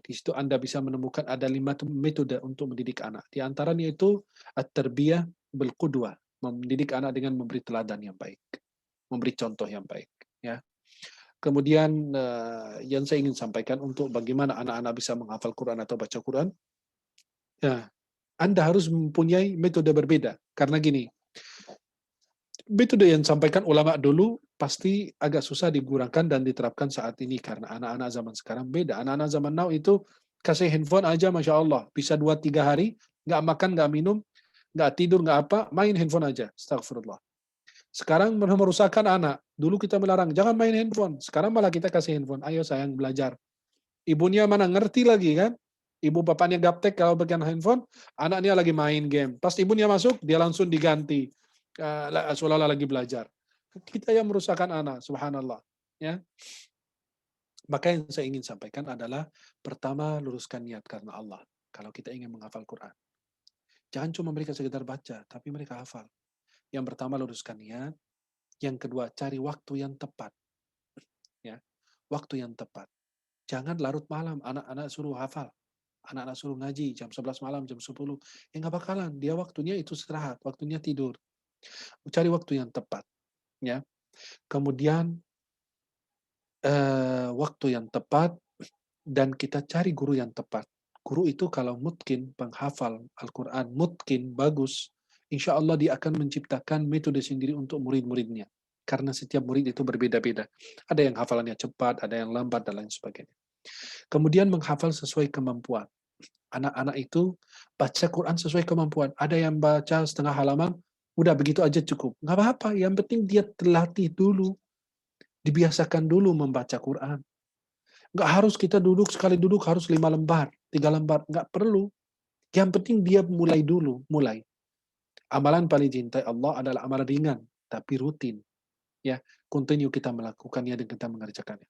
Di situ Anda bisa menemukan ada 5 metode untuk mendidik anak. Di antaranya itu at-tarbiyah bil qudwah, mendidik anak dengan memberi teladan yang baik, memberi contoh yang baik. Ya. Kemudian yang saya ingin sampaikan untuk bagaimana anak-anak bisa menghafal Quran atau baca Quran. Ya, Anda harus mempunyai metode berbeda. Karena gini, metode yang disampaikan ulama dulu pasti agak susah digunakan dan diterapkan saat ini karena anak-anak zaman sekarang beda. Anak-anak zaman now itu kasih handphone aja, Masya Allah, bisa 2-3 hari, nggak makan, nggak minum, nggak tidur, nggak apa, main handphone aja. Astagfirullah. Sekarang merusakkan anak. Dulu kita melarang, jangan main handphone. Sekarang malah kita kasih handphone. Ayo sayang belajar. Ibunya mana ngerti lagi kan? Ibu bapaknya gaptek kalau pegang handphone, anaknya lagi main game. Pas ibunya masuk, dia langsung diganti. Seolah-olah lagi belajar. Kita yang merusakkan anak, subhanallah. Ya. Maka yang saya ingin sampaikan adalah, pertama, luruskan niat karena Allah. Kalau kita ingin menghafal Quran. Jangan cuma mereka sekedar baca, tapi mereka hafal. Yang pertama, luruskan niat. Yang kedua, cari waktu yang tepat. Ya, waktu yang tepat. Jangan larut malam, anak-anak suruh hafal. Anak-anak suruh ngaji, jam 11 malam, jam 10. Ya nggak bakalan, dia waktunya itu istirahat, waktunya tidur. Cari waktu yang tepat. Ya. Kemudian, waktu yang tepat, dan kita cari guru yang tepat. Guru itu kalau mungkin penghafal Al-Quran, mungkin bagus, insya Allah dia akan menciptakan metode sendiri untuk murid-muridnya. Karena setiap murid itu berbeda-beda. Ada yang hafalannya cepat, ada yang lambat, dan lain sebagainya. Kemudian menghafal sesuai kemampuan. Anak-anak itu baca Quran sesuai kemampuan. Ada yang baca setengah halaman, udah begitu aja cukup. Nggak apa-apa, yang penting dia terlatih dulu. Dibiasakan dulu membaca Quran. Nggak harus kita duduk, sekali duduk harus 5 lembar, 3 lembar. Nggak perlu. Yang penting dia mulai dulu, mulai. Amalan paling cintai Allah adalah amalan ringan, tapi rutin. Ya, continue kita melakukannya dan kita mengerjakannya.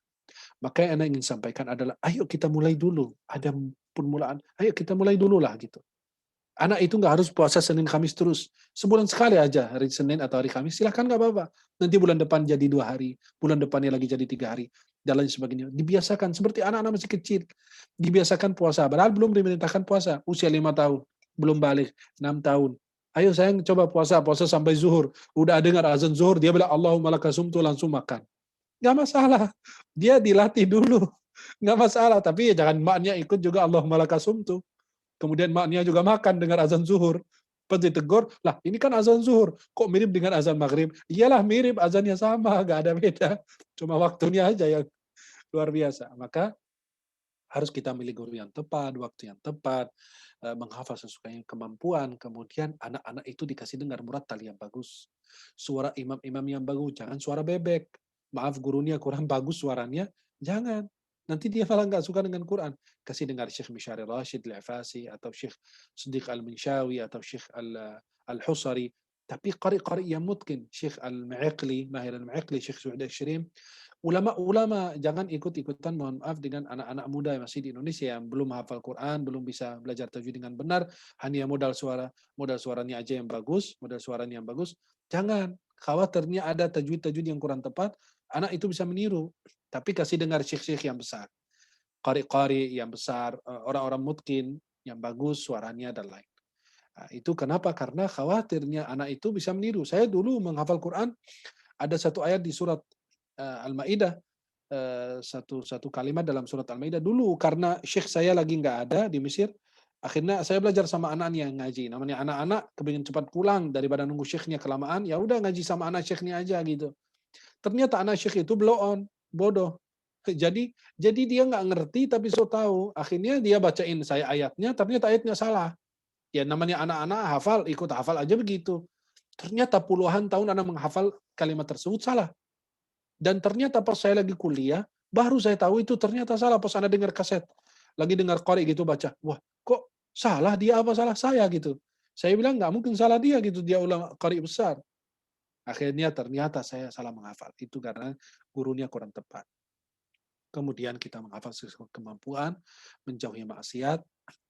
Maka yang Anda ingin sampaikan adalah, ayo kita mulai dulu. Ada permulaan, ayo kita mulai dulu lah gitu. Anak itu nggak harus puasa Senin Kamis terus. Sebulan sekali aja, hari Senin atau hari Kamis, silahkan nggak apa-apa. Nanti bulan depan jadi 2 hari, bulan depannya lagi jadi 3 hari, dan lain sebagainya. Dibiasakan, seperti anak-anak masih kecil. Dibiasakan puasa, padahal belum diperintahkan puasa. Usia 5 tahun, belum balik, 6 tahun. Ayo sayang coba puasa sampai zuhur. Udah dengar azan zuhur, dia bilang Allahumma laka sumtu, langsung makan. Nggak masalah, dia dilatih dulu. Nggak masalah, tapi ya jangan maknya ikut juga Allahumma laka sumtu. Kemudian maknya juga makan dengan azan zuhur. Pas ditegur, lah ini kan azan zuhur, kok mirip dengan azan maghrib? Iyalah mirip, azannya sama, nggak ada beda. Cuma waktunya aja yang luar biasa. Maka harus kita milih guru yang tepat, waktu yang tepat, menghafal sesuai kemampuan. Kemudian anak-anak itu dikasih dengar murattal yang bagus. Suara imam-imam yang bagus, jangan suara bebek. Maaf gurunya kurang bagus suaranya, jangan. Nanti dia malah nggak suka dengan Quran. Kasih dengar Syekh Mishari Rashid Al-Afasi, atau Syekh Siddiq Al-Minshawi, atau Syekh Al-Husari. Tapi qari yang mungkin, Syekh Al-Ma'iqli, Mahir Al-Ma'iqli, Syekh Su'ud Al-Shirim, ulama-ulama jangan ikut-ikutan, mohon maaf, dengan anak-anak muda yang masih di Indonesia yang belum hafal Quran, belum bisa belajar tajwid dengan benar, hanya modal suaranya aja yang bagus, modal suaranya yang bagus. Jangan, khawatirnya ada tajwid-tajwid yang kurang tepat, anak itu bisa meniru. Tapi kasih dengar syekh-syekh yang besar, qari yang besar, orang-orang mutkin yang bagus suaranya dan lain. Nah, itu kenapa? Karena khawatirnya anak itu bisa meniru. Saya dulu menghafal Quran, ada satu ayat di surat Al-Maidah, satu kalimat dalam surat Al-Maidah dulu, karena syekh saya lagi nggak ada di Mesir, akhirnya saya belajar sama anaknya yang ngaji. Namanya anak-anak kepingin cepat pulang daripada nunggu syekhnya kelamaan, ya udah ngaji sama anak syekhnya aja gitu. Ternyata anak syekh itu blow on, bodoh. Jadi dia nggak ngerti tapi so tahu. Akhirnya dia bacain saya ayatnya, ternyata ayatnya salah. Ya namanya anak-anak hafal, ikut hafal aja begitu. Ternyata puluhan tahun anak menghafal kalimat tersebut salah. Dan ternyata pas saya lagi kuliah, baru saya tahu itu ternyata salah pas anak dengar kaset. Lagi dengar qari gitu baca, wah kok salah dia apa salah saya gitu. Saya bilang nggak mungkin salah dia gitu, dia ulama qari besar. Akhirnya ternyata saya salah menghafal. Itu karena gurunya kurang tepat. Kemudian kita menghafal sesuai kemampuan, menjauhi maksiat.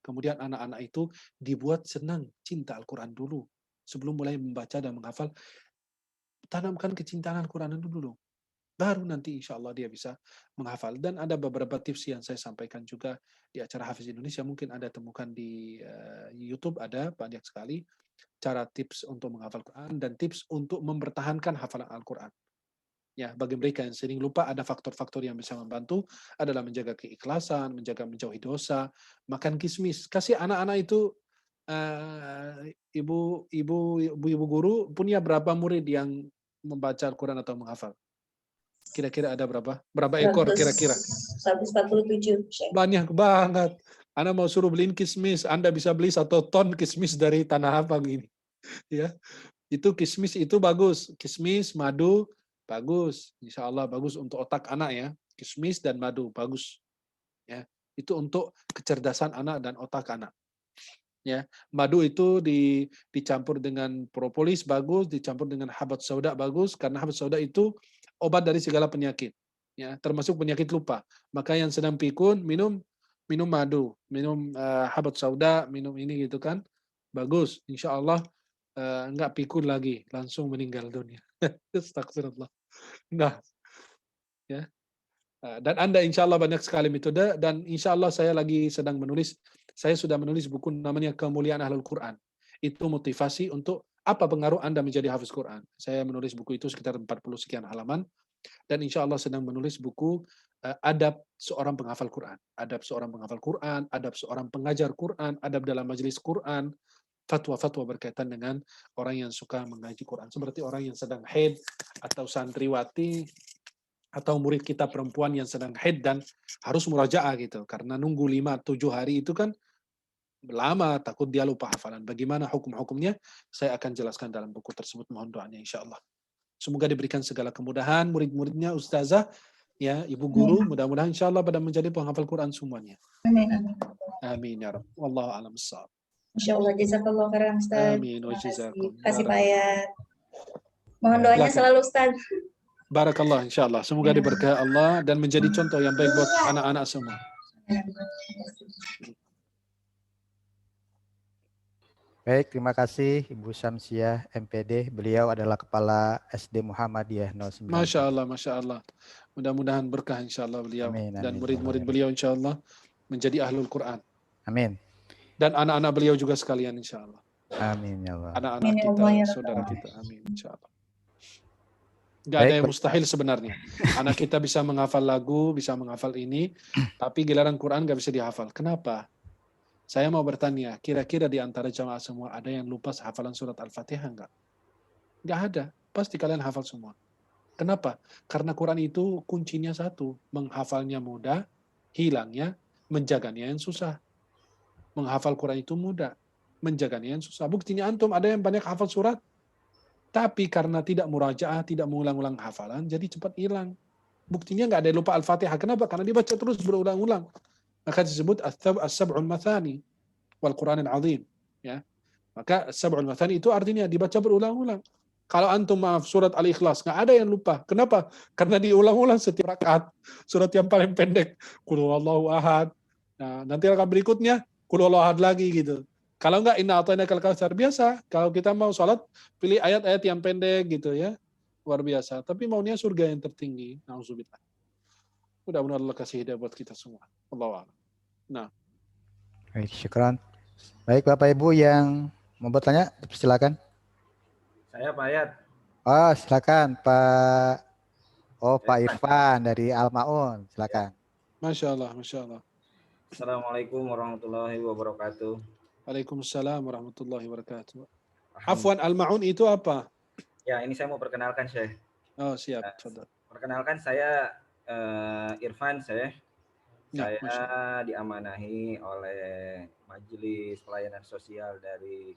Kemudian anak-anak itu dibuat senang, cinta Al-Quran dulu. Sebelum mulai membaca dan menghafal, tanamkan kecintaan Al-Quran dulu. Baru nanti insya Allah dia bisa menghafal. Dan ada beberapa tips yang saya sampaikan juga di acara Hafiz Indonesia. Mungkin Anda temukan di YouTube, ada banyak sekali cara tips untuk menghafal Quran dan tips untuk mempertahankan hafalan Al-Quran. Ya, bagi mereka yang sering lupa, ada faktor-faktor yang bisa membantu adalah menjaga keikhlasan, menjauhi dosa, makan kismis. Kasih anak-anak itu, ibu guru punya berapa murid yang membaca Al-Quran atau menghafal? Kira-kira ada berapa? Berapa ekor kira-kira? 147. Banyak banget. Anda mau suruh beliin kismis, Anda bisa beli 1 ton kismis dari Tanah Abang ini. Ya, itu kismis itu bagus. Kismis, madu, bagus. Insya Allah bagus untuk otak anak ya. Kismis dan madu, bagus. Ya, itu untuk kecerdasan anak dan otak anak. Ya, madu itu dicampur dengan propolis bagus, dicampur dengan habat sauda bagus, karena habat sauda itu obat dari segala penyakit, ya, termasuk penyakit lupa. Maka yang sedang pikun minum madu, minum habat sauda, minum ini gitu kan, bagus. Insya Allah nggak pikun lagi, langsung meninggal dunia. Astagfirullah. Nah, ya. Dan Anda insya Allah banyak sekali metode, dan insya Allah saya lagi sedang menulis, saya sudah menulis buku namanya Kemuliaan Ahlul Quran. Itu motivasi untuk apa pengaruh Anda menjadi hafiz Quran. Saya menulis buku itu sekitar 40 sekian halaman, dan insya Allah sedang menulis buku adab seorang penghafal Quran. Adab seorang penghafal Quran, adab seorang pengajar Quran, adab dalam majelis Quran, fatwa-fatwa berkaitan dengan orang yang suka mengaji Quran. Seperti orang yang sedang haid, atau santriwati, atau murid kita perempuan yang sedang haid dan harus murajaah gitu. Karena nunggu 5-7 hari itu kan lama, takut dia lupa hafalan. Bagaimana hukum-hukumnya? Saya akan jelaskan dalam buku tersebut. Mohon doanya insya Allah. Semoga diberikan segala kemudahan murid-muridnya, ustazah, ya, ibu guru, mudah-mudahan insya Allah pada menjadi penghafal Quran semuanya. Amin. Amin ya Rabb. Wallahu a'lam bishawab. Insya Allah, jazakallah khairan Ustaz. Amin wa jazakum. Kasih Payat. Mohon doanya selalu Ustaz. Barakallah insya Allah. Semoga diberkahi Allah dan menjadi contoh yang baik buat anak-anak semua. Baik, terima kasih Ibu Syamsiah MPD. Beliau adalah Kepala SD Muhammadiyah 09. Masya Allah, Masya Allah. Mudah-mudahan berkah insya Allah beliau. Amin, dan amin, murid-murid amin. beliau insya Allah menjadi ahlul Quran. Amin. Dan anak-anak beliau juga sekalian insya Allah. Amin ya Allah. Anak-anak kita, saudara kita. Amin insya Allah. Gak ada yang mustahil sebenarnya. Anak kita bisa menghafal lagu, bisa menghafal ini, tapi giliran Quran gak bisa dihafal. Kenapa? Saya mau bertanya, kira-kira di antara jamaah semua ada yang lupa hafalan surat Al-Fatihah enggak? Enggak ada. Pasti kalian hafal semua. Kenapa? Karena Quran itu kuncinya satu. Menghafalnya mudah, hilangnya, menjaganya yang susah. Menghafal Quran itu mudah, menjaganya yang susah. Buktinya antum ada yang banyak hafal surat, tapi karena tidak murajaah, tidak mengulang-ulang hafalan, jadi cepat hilang. Buktinya nggak ada yang lupa Al-Fatihah. Kenapa? Karena dibaca terus berulang-ulang. Maka disebut as-sab'ul mathani wal Quranil azim. Ya. Maka sab'ul mathani itu artinya dibaca berulang-ulang. Kalau antum maaf surat Al-Ikhlas nggak ada yang lupa. Kenapa? Karena diulang-ulang setiap rakaat. Surat yang paling pendek, Qul huwallahu ahad. Nah, nanti rakaat berikutnya Qul huwallahu ahad lagi gitu. Kalau nggak inna a'tainakal kautsar biasa. Kalau kita mau sholat pilih ayat-ayat yang pendek gitu ya. Luar biasa. Tapi maunya surga yang tertinggi. Nauzubillah. Mudah-mudahan Allah kasih hidayah buat kita semua. Allahu a'lam. Nah, Baik, syukran. Baik, Bapak Ibu yang mau bertanya, silakan. Saya Pak Ayat. Oh, silakan Pak. Oh, Pak Irfan dari Al-Maun, silakan. Masya Allah, Masya Allah. Assalamualaikum warahmatullahi wabarakatuh. Waalaikumsalam warahmatullahi wabarakatuh. Afwan, Al-Ma'un itu apa? Ya, ini saya mau perkenalkan, Syekh. Oh, siap. Perkenalkan, saya Irfan, Syekh. Ya, Saya diamanahi oleh Majelis Pelayanan Sosial dari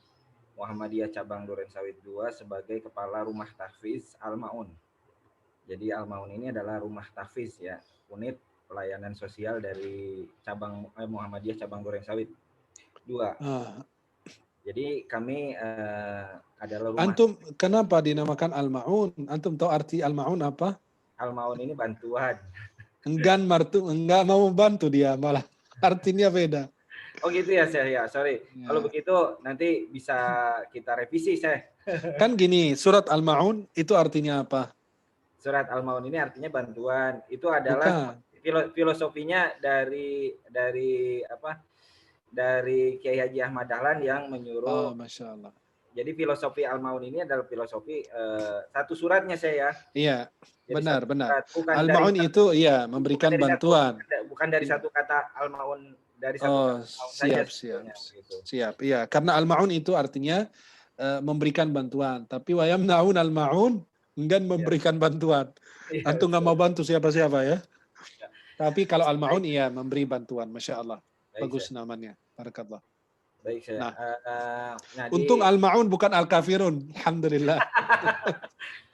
Muhammadiyah Cabang Durensawit 2 sebagai Kepala Rumah Tahfiz Al-Ma'un. Jadi Al-Ma'un ini adalah rumah tahfiz ya, unit pelayanan sosial dari cabang Muhammadiyah Cabang Durensawit 2. Jadi kami adalah rumah. Antum kenapa dinamakan Al-Ma'un? Antum tahu arti Al-Ma'un apa? Al-Ma'un ini bantuan. Enggak mau membantu dia, malah artinya beda. Oh gitu ya, saya ya, sorry. Ya. Kalau begitu nanti bisa kita revisi, saya. Kan gini, surat Al-Ma'un itu artinya apa? Surat Al-Ma'un ini artinya bantuan. Itu adalah filosofinya dari apa? Dari Kiai Haji Ahmad Dahlan yang menyuruh. Oh, Masya Allah. Jadi filosofi Al-Ma'un ini adalah filosofi satu suratnya, saya. Iya. Jadi benar. Al-Ma'un itu iya memberikan bantuan. Bukan dari satu kata Al-Ma'un dari satu kata siap. Iya, karena Al-Ma'un itu artinya memberikan bantuan. Tapi wayamna'un al-ma'un enggan memberikan bantuan. Antum nggak mau bantu siapa-siapa ya. Tapi kalau Al-Ma'un iya memberi bantuan. Masya Allah. Bagus namanya. Barakallah. Baik, saya. Untung Al-Ma'un bukan Al-Kafirun. Alhamdulillah.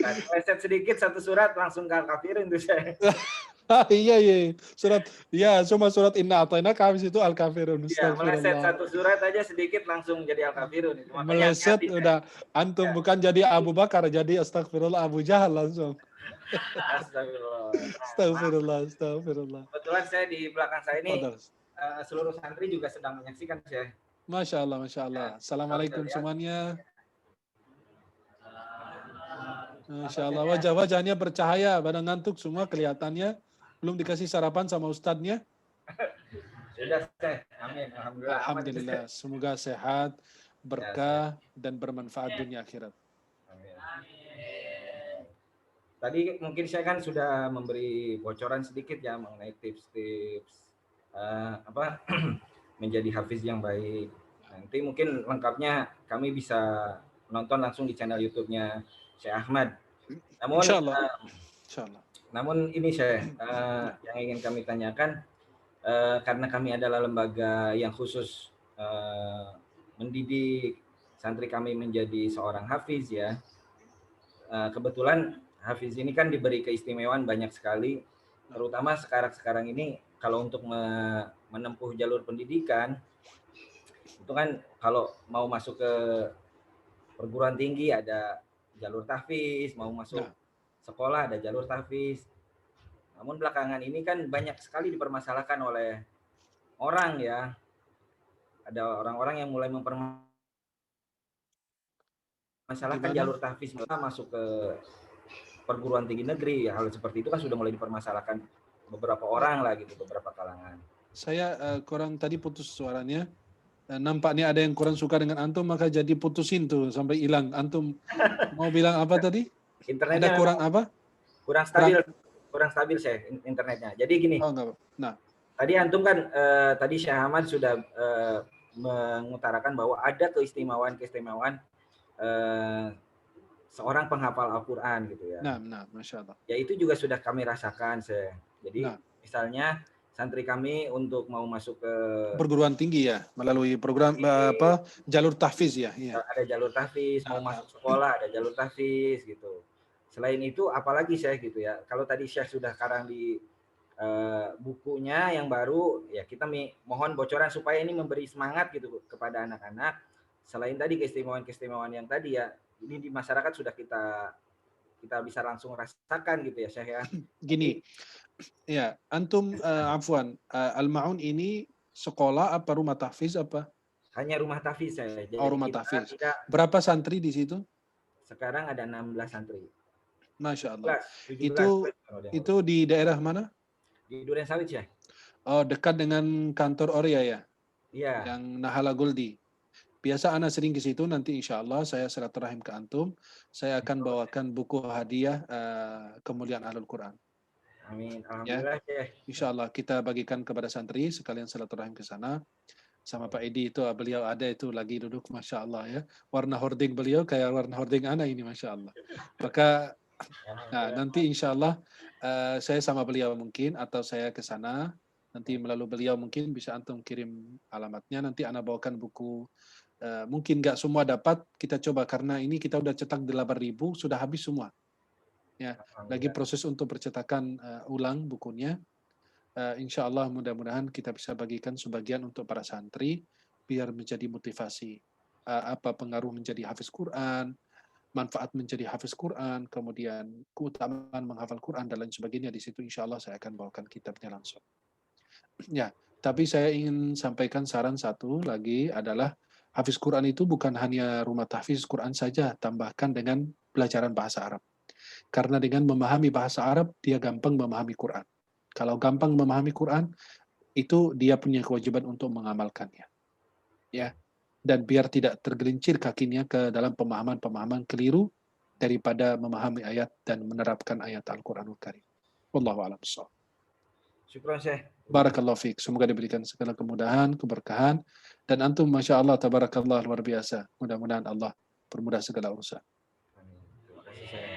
Reset sedikit satu surat langsung ke Al-Kafirun itu saya. Iya. Cuma surat Inna A'tainaka habis itu Al-Kafirun. Iya, meleset satu surat aja sedikit langsung jadi Al-Kafirun. Meleset udah antum bukan jadi Abu Bakar, jadi astagfirullah Abu Jahal langsung. Astagfirullah. Kebetulan saya di belakang saya ini seluruh santri juga sedang menyaksikan, saya. Masya Allah. Assalamualaikum semuanya. Masya Allah, wajah-wajahnya bercahaya, badan ngantuk semua kelihatannya. Belum dikasih sarapan sama ustadznya. Sudah, amin. Alhamdulillah. Semoga sehat, berkah, dan bermanfaat dunia akhirat. Amin. Tadi mungkin saya kan sudah memberi bocoran sedikit ya mengenai tips-tips menjadi hafiz yang baik. Nanti mungkin lengkapnya kami bisa menonton langsung di channel YouTube-nya Syekh Ahmad. Namun, Insyaallah. Namun ini Syekh, yang ingin kami tanyakan, karena kami adalah lembaga yang khusus mendidik santri kami menjadi seorang hafiz ya. Kebetulan hafiz ini kan diberi keistimewaan banyak sekali, terutama sekarang ini kalau untuk menempuh jalur pendidikan, itu kan kalau mau masuk ke perguruan tinggi ada jalur tahfiz, mau masuk sekolah ada jalur tahfiz. Namun belakangan ini kan banyak sekali dipermasalahkan oleh orang ya. Ada orang-orang yang mulai mempermasalahkan jalur tahfiz masuk ke perguruan tinggi negeri. Hal seperti itu kan sudah mulai dipermasalahkan beberapa orang lah gitu, beberapa kalangan. Saya kurang tadi putus suaranya. Nampaknya ada yang kurang suka dengan antum, maka jadi putusin tuh sampai hilang. Antum mau bilang apa tadi? Internetnya ada kurang apa? Kurang stabil saya internetnya. Jadi gini. Nah, tadi antum kan tadi Syekh Ahmad sudah mengutarakan bahwa ada keistimewaan seorang penghafal Al-Qur'an gitu ya. Nah, Masya Allah. Ya itu juga sudah kami rasakan, Jadi misalnya santri kami untuk mau masuk ke perguruan tinggi ya, melalui program jalur tahfiz ya. Ada jalur tahfiz, mau masuk sekolah ada jalur tahfiz gitu. Selain itu apalagi gitu ya. Kalau tadi Syekh sudah karang di bukunya yang baru ya, kita mohon bocoran supaya ini memberi semangat gitu kepada anak-anak selain tadi keistimewaan yang tadi ya, ini di masyarakat sudah kita bisa langsung rasakan gitu ya Syekh ya. Gini, ya antum afwan, Al-Ma'un ini sekolah apa rumah tahfiz apa? Hanya rumah tahfiz saya. Jadi rumah tahfiz. Berapa santri di situ? Sekarang ada 16 santri. Masya Allah. 17, itu di daerah mana? Di Duren Sawit ya. Oh, dekat dengan kantor Orya ya? Iya. Yang Nahala Goldi. Biasa ana sering ke situ, nanti insya Allah saya silaturahim ke antum. Saya akan bawakan buku hadiah kemuliaan Ahlul Quran. Amin. Alhamdulillah ya. Insya Allah kita bagikan kepada santri sekalian silaturahim ke sana. Sama Pak Edi itu beliau ada itu lagi duduk, Masya Allah ya. Warna hording beliau kayak warna hording ana ini, Masya Allah. Maka nanti insya Allah saya sama beliau mungkin atau saya ke sana. Nanti melalui beliau mungkin bisa antum kirim alamatnya. Nanti ana bawakan buku. Mungkin nggak semua dapat, kita coba karena ini kita udah cetak 8.000 sudah habis semua. Ya, lagi proses untuk percetakan ulang bukunya. Insya Allah mudah-mudahan kita bisa bagikan sebagian untuk para santri biar menjadi motivasi. Apa pengaruh menjadi hafiz Quran, manfaat menjadi hafiz Quran, kemudian keutamaan menghafal Quran dan lain sebagainya. Di situ insya Allah saya akan bawakan kitabnya langsung. Ya, tapi saya ingin sampaikan saran satu lagi adalah hafiz Quran itu bukan hanya rumah tahfiz Quran saja, tambahkan dengan pelajaran bahasa Arab. Karena dengan memahami bahasa Arab, dia gampang memahami Quran. Kalau gampang memahami Quran, itu dia punya kewajiban untuk mengamalkannya. Ya. Dan biar tidak tergelincir kakinya ke dalam pemahaman-pemahaman keliru daripada memahami ayat dan menerapkan ayat Al-Quranul Karim. Wallahu a'lam bishawab. Syukran Syekh. Barakallahu fiik. Semoga diberikan segala kemudahan, keberkahan. Dan antum Masya Allah, tabarakallah, luar biasa. Mudah-mudahan Allah permudah segala urusan. Terima kasih Syekh.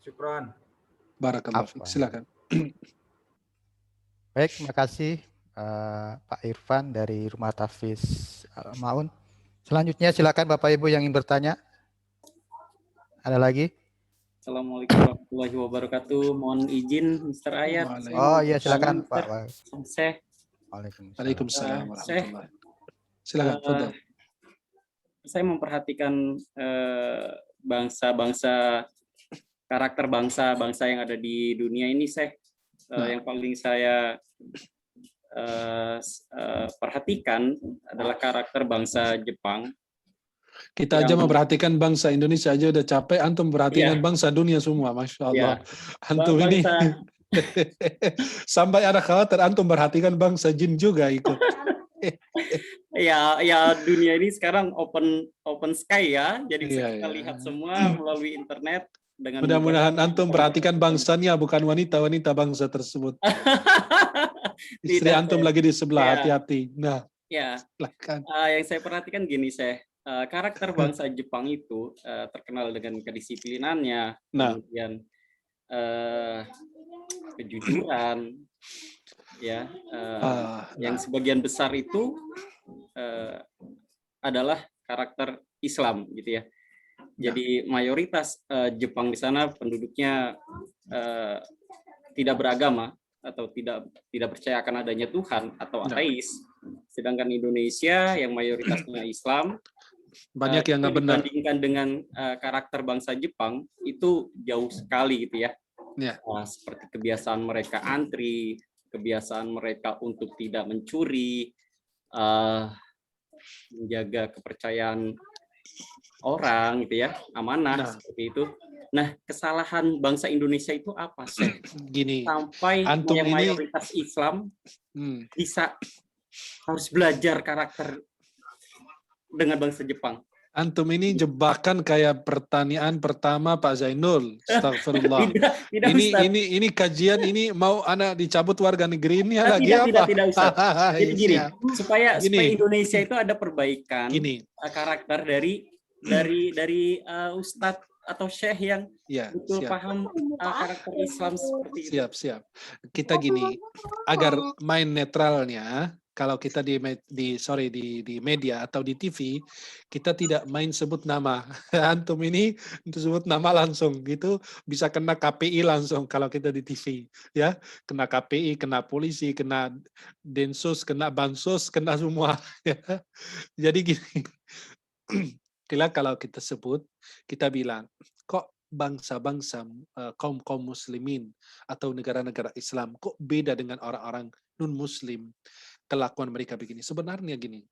Syukran. Barakallahu fiik. Silakan. Baik, terima kasih Pak Irfan dari Rumah Tahfiz Al-Ma'un. Selanjutnya silakan Bapak Ibu yang ingin bertanya. Ada lagi? Assalamualaikum warahmatullahi wabarakatuh. Mohon izin Mr. Ayat. Oh iya silakan Pak. Syekh. Waalaikumsalam warahmatullahi. Silakan. Saya memperhatikan bangsa-bangsa, karakter bangsa-bangsa yang ada di dunia ini, Syekh. Yang paling saya perhatikan adalah karakter bangsa Jepang. Kita aja memperhatikan bangsa Indonesia aja udah capek, antum perhatikan bangsa dunia semua, Masya Allah. Antum ini sampai ada khawatir antum perhatikan bangsa jin juga ikut. ya dunia ini sekarang open sky ya, jadi kita lihat semua melalui internet. Mudah-mudahan antum perhatikan bangsanya, bukan wanita-wanita bangsa tersebut. Istri antum lagi di sebelah, hati-hati. Nah, silakan. Yang saya perhatikan gini, karakter bangsa Jepang itu terkenal dengan kedisiplinannya, kemudian kejujuran, ya, yang sebagian besar itu adalah karakter Islam, gitu ya. Jadi mayoritas Jepang di sana penduduknya tidak beragama atau tidak percaya akan adanya Tuhan atau ateis. Sedangkan Indonesia yang mayoritasnya Islam, banyak yang nggak benar. Dibandingkan dengan karakter bangsa Jepang itu jauh sekali gitu ya. Seperti kebiasaan mereka antri, kebiasaan mereka untuk tidak mencuri, menjaga kepercayaan orang gitu ya, amanah seperti itu. Nah, kesalahan bangsa Indonesia itu apa sih? Gini, sampai antum yang ini mayoritas Islam bisa harus belajar karakter dengan bangsa Jepang. Antum ini jebakan kayak pertanyaan pertama Pak Zainul. Astagfirullah. Ini kajian ini mau anak dicabut warga negeri ini lagi apa? Tidak Ustaz. Jadi gini, supaya Indonesia itu ada perbaikan karakter dari Ustadz atau Syekh yang betul paham karakter Islam seperti itu. Siap. Kita gini, agar main netralnya, Kalau kita di media atau di TV, kita tidak main sebut nama. Antum ini sebut nama langsung gitu, bisa kena KPI langsung kalau kita di TV, ya. Kena KPI, kena polisi, kena Densus, kena Bansos, kena semua. Ya. Jadi gini, kalau kita sebut, kita bilang, kok bangsa-bangsa, kaum-kaum muslimin atau negara-negara Islam, kok beda dengan orang-orang non-muslim, kelakuan mereka begini. Sebenarnya gini,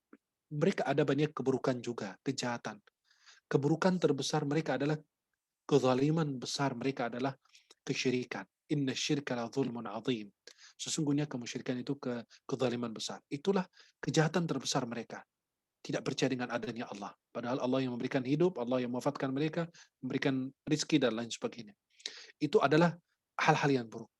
mereka ada banyak keburukan juga, kejahatan. Keburukan terbesar mereka adalah kezaliman besar mereka adalah kesyirikan. Inna syirka la zulmun azim. Sesungguhnya kemusyrikan itu kezaliman besar. Itulah kejahatan terbesar mereka. Tidak percaya dengan adanya Allah. Padahal Allah yang memberikan hidup, Allah yang mewafatkan mereka, memberikan rizki dan lain sebagainya. Itu adalah hal-hal yang buruk.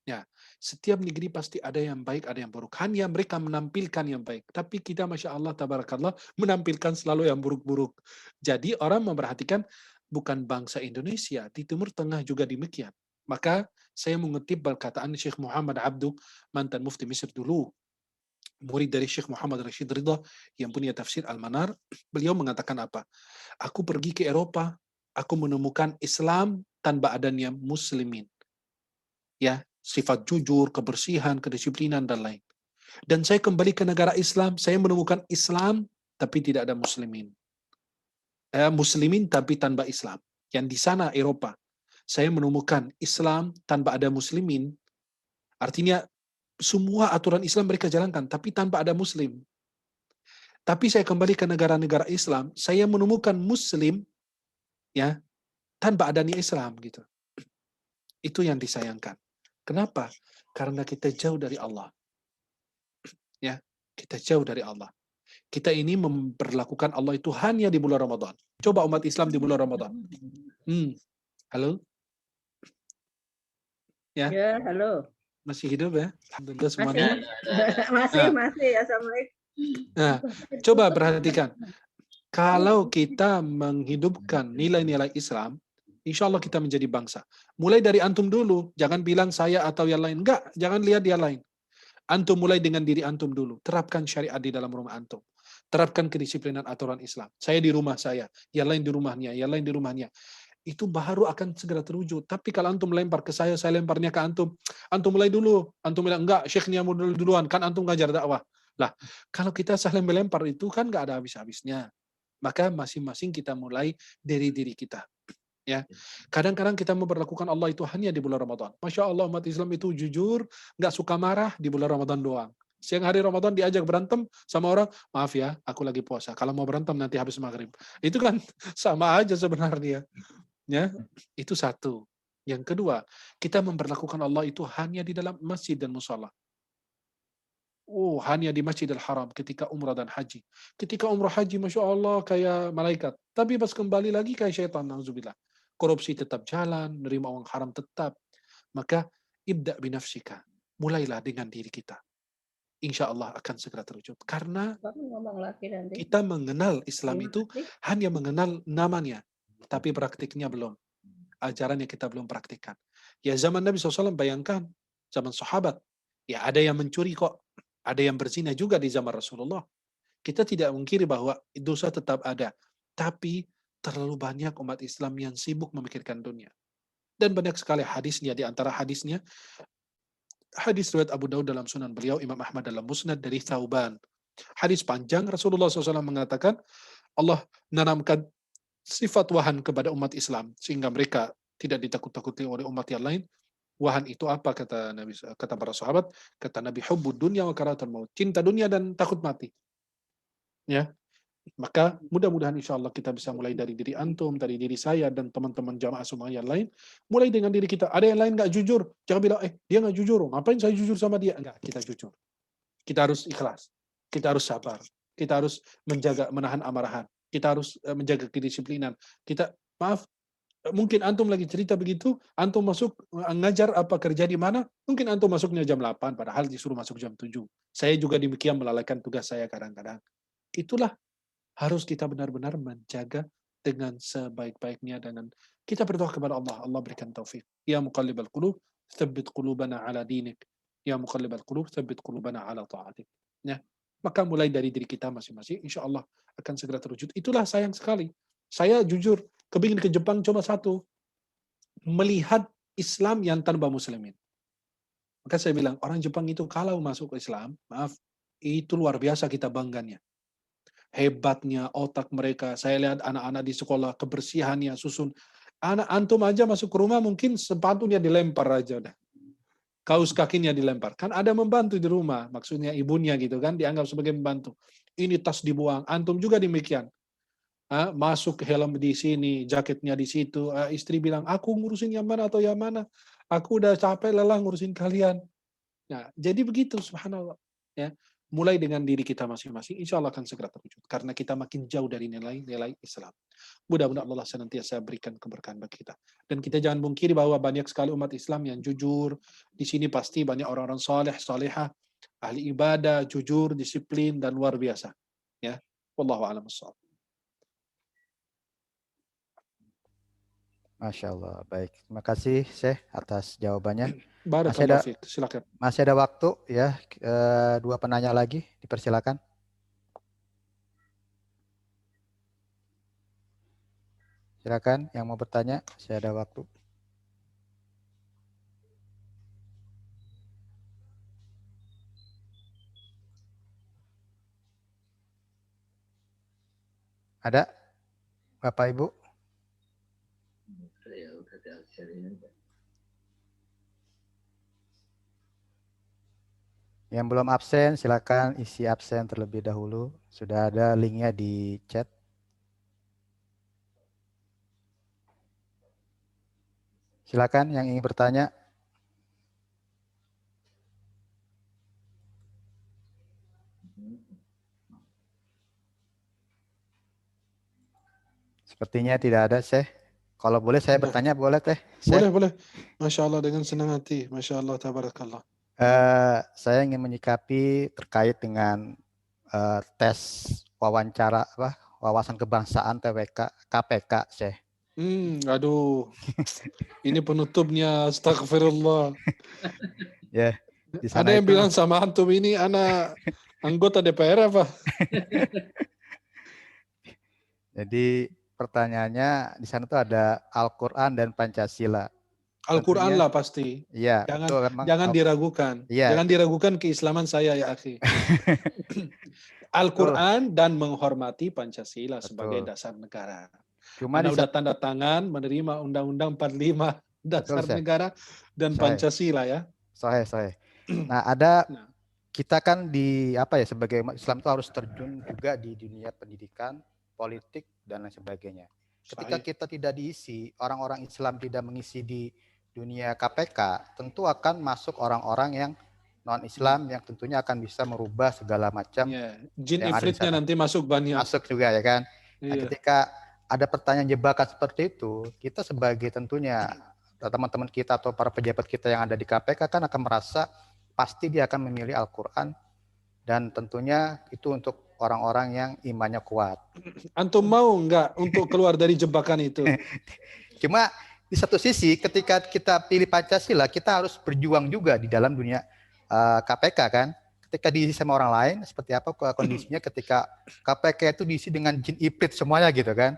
Ya, setiap negeri pasti ada yang baik, ada yang buruk. Hanya mereka menampilkan yang baik. Tapi kita, Masya Allah, Tabarakallah, menampilkan selalu yang buruk-buruk. Jadi orang memperhatikan bukan bangsa Indonesia, di Timur Tengah juga demikian. Maka saya mengutip perkataan Syekh Muhammad Abduh, mantan mufti Mesir dulu, murid dari Syekh Muhammad Rashid Ridha yang punya tafsir Al-Manar. Beliau mengatakan apa? Aku pergi ke Eropa, aku menemukan Islam tanpa adanya muslimin. Ya, sifat jujur, kebersihan, kedisiplinan, dan lain. Dan saya kembali ke negara Islam, saya menemukan Islam, tapi tidak ada muslimin. Muslimin tapi tanpa Islam. Yang di sana Eropa, saya menemukan Islam tanpa ada muslimin, artinya semua aturan Islam mereka jalankan, tapi tanpa ada muslim. Tapi saya kembali ke negara-negara Islam, saya menemukan muslim, ya, tanpa adanya Islam, gitu. Itu yang disayangkan. Kenapa? Karena kita jauh dari Allah. Ya, kita jauh dari Allah. Kita ini memperlakukan Allah itu hanya di bulan Ramadan. Coba umat Islam di bulan Ramadan. Halo? Ya? Ya, halo. Masih hidup ya? Alhamdulillah semuanya. Masih. Assalamualaikum. Nah, coba perhatikan. Kalau kita menghidupkan nilai-nilai Islam, insya Allah kita menjadi bangsa. Mulai dari antum dulu. Jangan bilang saya atau yang lain. Enggak, jangan lihat yang lain. Antum mulai dengan diri antum dulu. Terapkan syariat di dalam rumah antum. Terapkan kedisiplinan aturan Islam. Saya di rumah saya, yang lain di rumahnya, yang lain di rumahnya. Itu baru akan segera terwujud. Tapi kalau antum lempar ke saya lemparnya ke antum. Antum mulai dulu. Antum bilang, enggak, syekhnya duluan. Kan antum ngajar dakwah. Lah, kalau kita saling melempar itu kan enggak ada habis-habisnya. Maka masing-masing kita mulai dari diri kita. Ya, kadang-kadang kita memperlakukan Allah itu hanya di bulan Ramadan. Masya Allah, umat Islam itu jujur, nggak suka marah di bulan Ramadan doang. Siang hari Ramadan diajak berantem sama orang, maaf ya, aku lagi puasa. Kalau mau berantem nanti habis maghrib. Itu kan sama aja sebenarnya. Ya, itu satu. Yang kedua, kita memperlakukan Allah itu hanya di dalam masjid dan musala. Hanya di Masjidil Haram ketika umrah dan haji. Ketika umrah haji, Masya Allah, kayak malaikat. Tapi pas kembali lagi kayak syaitan, na'udzubillah. Korupsi tetap jalan, nerima uang haram tetap. Maka, ibda binafsika. Mulailah dengan diri kita. Insya Allah akan segera terwujud. Karena kita mengenal Islam itu hanya mengenal namanya. Tapi praktiknya belum. Ajarannya kita belum praktikkan. Ya zaman Nabi SAW, bayangkan. Zaman sahabat. Ya ada yang mencuri kok. Ada yang berzina juga di zaman Rasulullah. Kita tidak mengkiri bahwa dosa tetap ada. Tapi terlalu banyak umat Islam yang sibuk memikirkan dunia. Dan banyak sekali hadisnya. Di antara hadisnya, hadis riwayat Abu Daud dalam Sunan beliau, Imam Ahmad dalam Musnad dari Thauban. Hadis panjang, Rasulullah SAW mengatakan, Allah menanamkan sifat wahan kepada umat Islam. Sehingga mereka tidak ditakut-takuti oleh umat yang lain. Wahan itu apa, kata Nabi, kata para sahabat? Kata Nabi, hubbud dunya wa karahatul maut. Cinta dunia dan takut mati. Ya. Maka mudah-mudahan insya Allah kita bisa mulai dari diri antum, dari diri saya, dan teman-teman jamaah semua yang lain. Mulai dengan diri kita. Ada yang lain nggak jujur. Jangan bilang, dia nggak jujur. Ngapain saya jujur sama dia? Enggak, kita jujur. Kita harus ikhlas. Kita harus sabar. Kita harus menjaga, menahan amarahan. Kita harus menjaga kedisiplinan. Kita, maaf, mungkin antum lagi cerita begitu, antum masuk ngajar apa kerja di mana, mungkin antum masuknya jam 8, padahal disuruh masuk jam 7. Saya juga demikian melalaikan tugas saya kadang-kadang. Itulah harus kita benar-benar menjaga dengan sebaik-baiknya, dengan kita berdoa kepada Allah. Allah berikan taufik. Ya muqallibal qulub, tsabbit qulubana ala dinik. Ya muqallibal qulub, tsabbit qulubana ala ta'atik. Ya, maka mulai dari diri kita masing-masing, insya Allah akan segera terwujud. Itulah sayang sekali. Saya jujur, kepingin ke Jepang cuma satu, melihat Islam yang tanpa muslimin. Maka saya bilang, orang Jepang itu kalau masuk ke Islam, maaf, itu luar biasa kita bangganya. Hebatnya otak mereka. Saya lihat anak-anak di sekolah, kebersihannya, susun. Anak antum aja masuk ke rumah, mungkin sepatunya dilempar aja udah. Kaos kakinya dilempar. Kan ada membantu di rumah, maksudnya ibunya gitu kan, dianggap sebagai membantu. Ini tas dibuang, antum juga demikian. Masuk ke helm di sini, jaketnya di situ. Istri bilang, aku ngurusin yang mana atau yang mana. Aku udah capek lelah ngurusin kalian. Nah, jadi begitu, subhanallah. Ya, mulai dengan diri kita masing-masing, insya Allah akan segera terwujud. Karena kita makin jauh dari nilai-nilai Islam. Mudah-mudahan Allah senantiasa berikan keberkahan bagi kita. Dan kita jangan mungkiri bahwa banyak sekali umat Islam yang jujur. Di sini pasti banyak orang-orang saleh, salehah, ahli ibadah, jujur, disiplin, dan luar biasa. Ya, wallahu a'lam bishawab. Masya Allah, baik. Terima kasih Syekh atas jawabannya. Barakallahu fiik, silakan. Masih ada waktu ya, 2 penanya lagi, dipersilakan. Silakan yang mau bertanya, masih ada waktu. Ada? Bapak Ibu? Yang belum absen, silakan isi absen terlebih dahulu. Sudah ada linknya di chat. Silakan yang ingin bertanya. Sepertinya tidak ada, Syekh. Kalau boleh saya bertanya, boleh Teh? Boleh, boleh. Masya Allah, dengan senang hati. Masya Allah, tabarakallah. Saya ingin menyikapi terkait dengan tes wawancara wawasan kebangsaan TWK KPK, Syekh. Aduh, ini penutupnya, astagfirullah. Ya, di sana ada yang itu bilang sama antum ini anak anggota DPR apa? Jadi pertanyaannya di sana tuh ada Al-Quran dan Pancasila. Al-Quran lah pasti. Iya. Jangan diragukan. Iya. Jangan diragukan keislaman saya ya akhi. Al-Quran dan menghormati Pancasila sebagai dasar negara. Cuma Anda udah tanda tangan menerima Undang-Undang 45 dasar negara dan Pancasila ya. Sahih. Nah, kita kan sebagai umat Islam itu harus terjun juga di dunia pendidikan, politik dan lain sebagainya. Ketika kita tidak diisi, orang-orang Islam tidak mengisi di dunia KPK, tentu akan masuk orang-orang yang non-Islam yang tentunya akan bisa merubah segala macam. Jin ifritnya nanti masuk banyak. Masuk juga ya kan. Nah, ketika ada pertanyaan jebakan seperti itu, kita sebagai tentunya teman-teman kita atau para pejabat kita yang ada di KPK kan akan merasa pasti dia akan memilih Al-Quran dan tentunya itu untuk orang-orang yang imannya kuat. Antum mau nggak untuk keluar dari jebakan itu? Cuma di satu sisi ketika kita pilih Pancasila, kita harus berjuang juga di dalam dunia KPK kan. Ketika diisi sama orang lain, seperti apa kondisinya ketika KPK itu diisi dengan jin iblis semuanya gitu kan.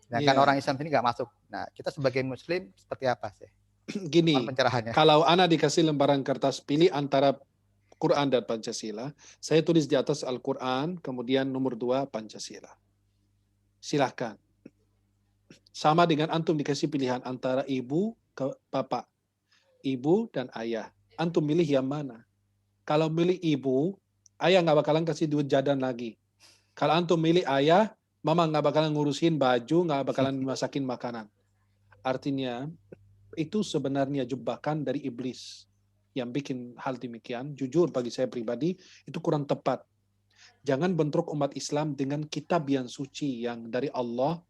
Kan orang Islam ini nggak masuk. Nah, kita sebagai Muslim seperti apa sih? Gini, kalau Ana dikasih lembaran kertas pilih antara Quran dan Pancasila, saya tulis di atas Al-Quran, kemudian nomor 2 Pancasila. Silahkan. Sama dengan antum dikasih pilihan antara ibu ke bapak, ibu dan ayah. Antum milih yang mana? Kalau milih ibu, ayah nggak bakalan kasih duit jajan lagi. Kalau antum milih ayah, mama nggak bakalan ngurusin baju, nggak bakalan masakin makanan. Artinya, itu sebenarnya jebakan dari iblis. Yang bikin hal demikian, jujur bagi saya pribadi, itu kurang tepat. Jangan bentrok umat Islam dengan kitab yang suci, yang dari Allah,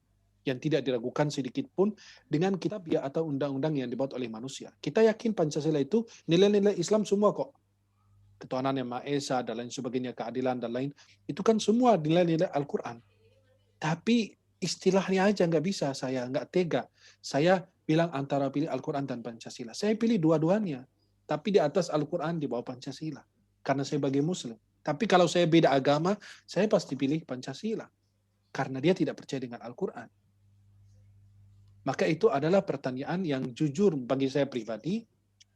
yang tidak diragukan sedikit pun, dengan kitab atau undang-undang yang dibuat oleh manusia. Kita yakin Pancasila itu nilai-nilai Islam semua kok. Ketuhanan yang Maha Esa dan lain sebagainya, keadilan dan lain, itu kan semua nilai-nilai Al-Quran. Tapi istilahnya aja nggak bisa, saya nggak tega. Saya bilang antara pilih Al-Quran dan Pancasila. Saya pilih dua-duanya, tapi di atas Al-Quran, di bawah Pancasila. Karena saya sebagai Muslim. Tapi kalau saya beda agama, saya pasti pilih Pancasila. Karena dia tidak percaya dengan Al-Quran. Maka itu adalah pertanyaan yang jujur bagi saya pribadi.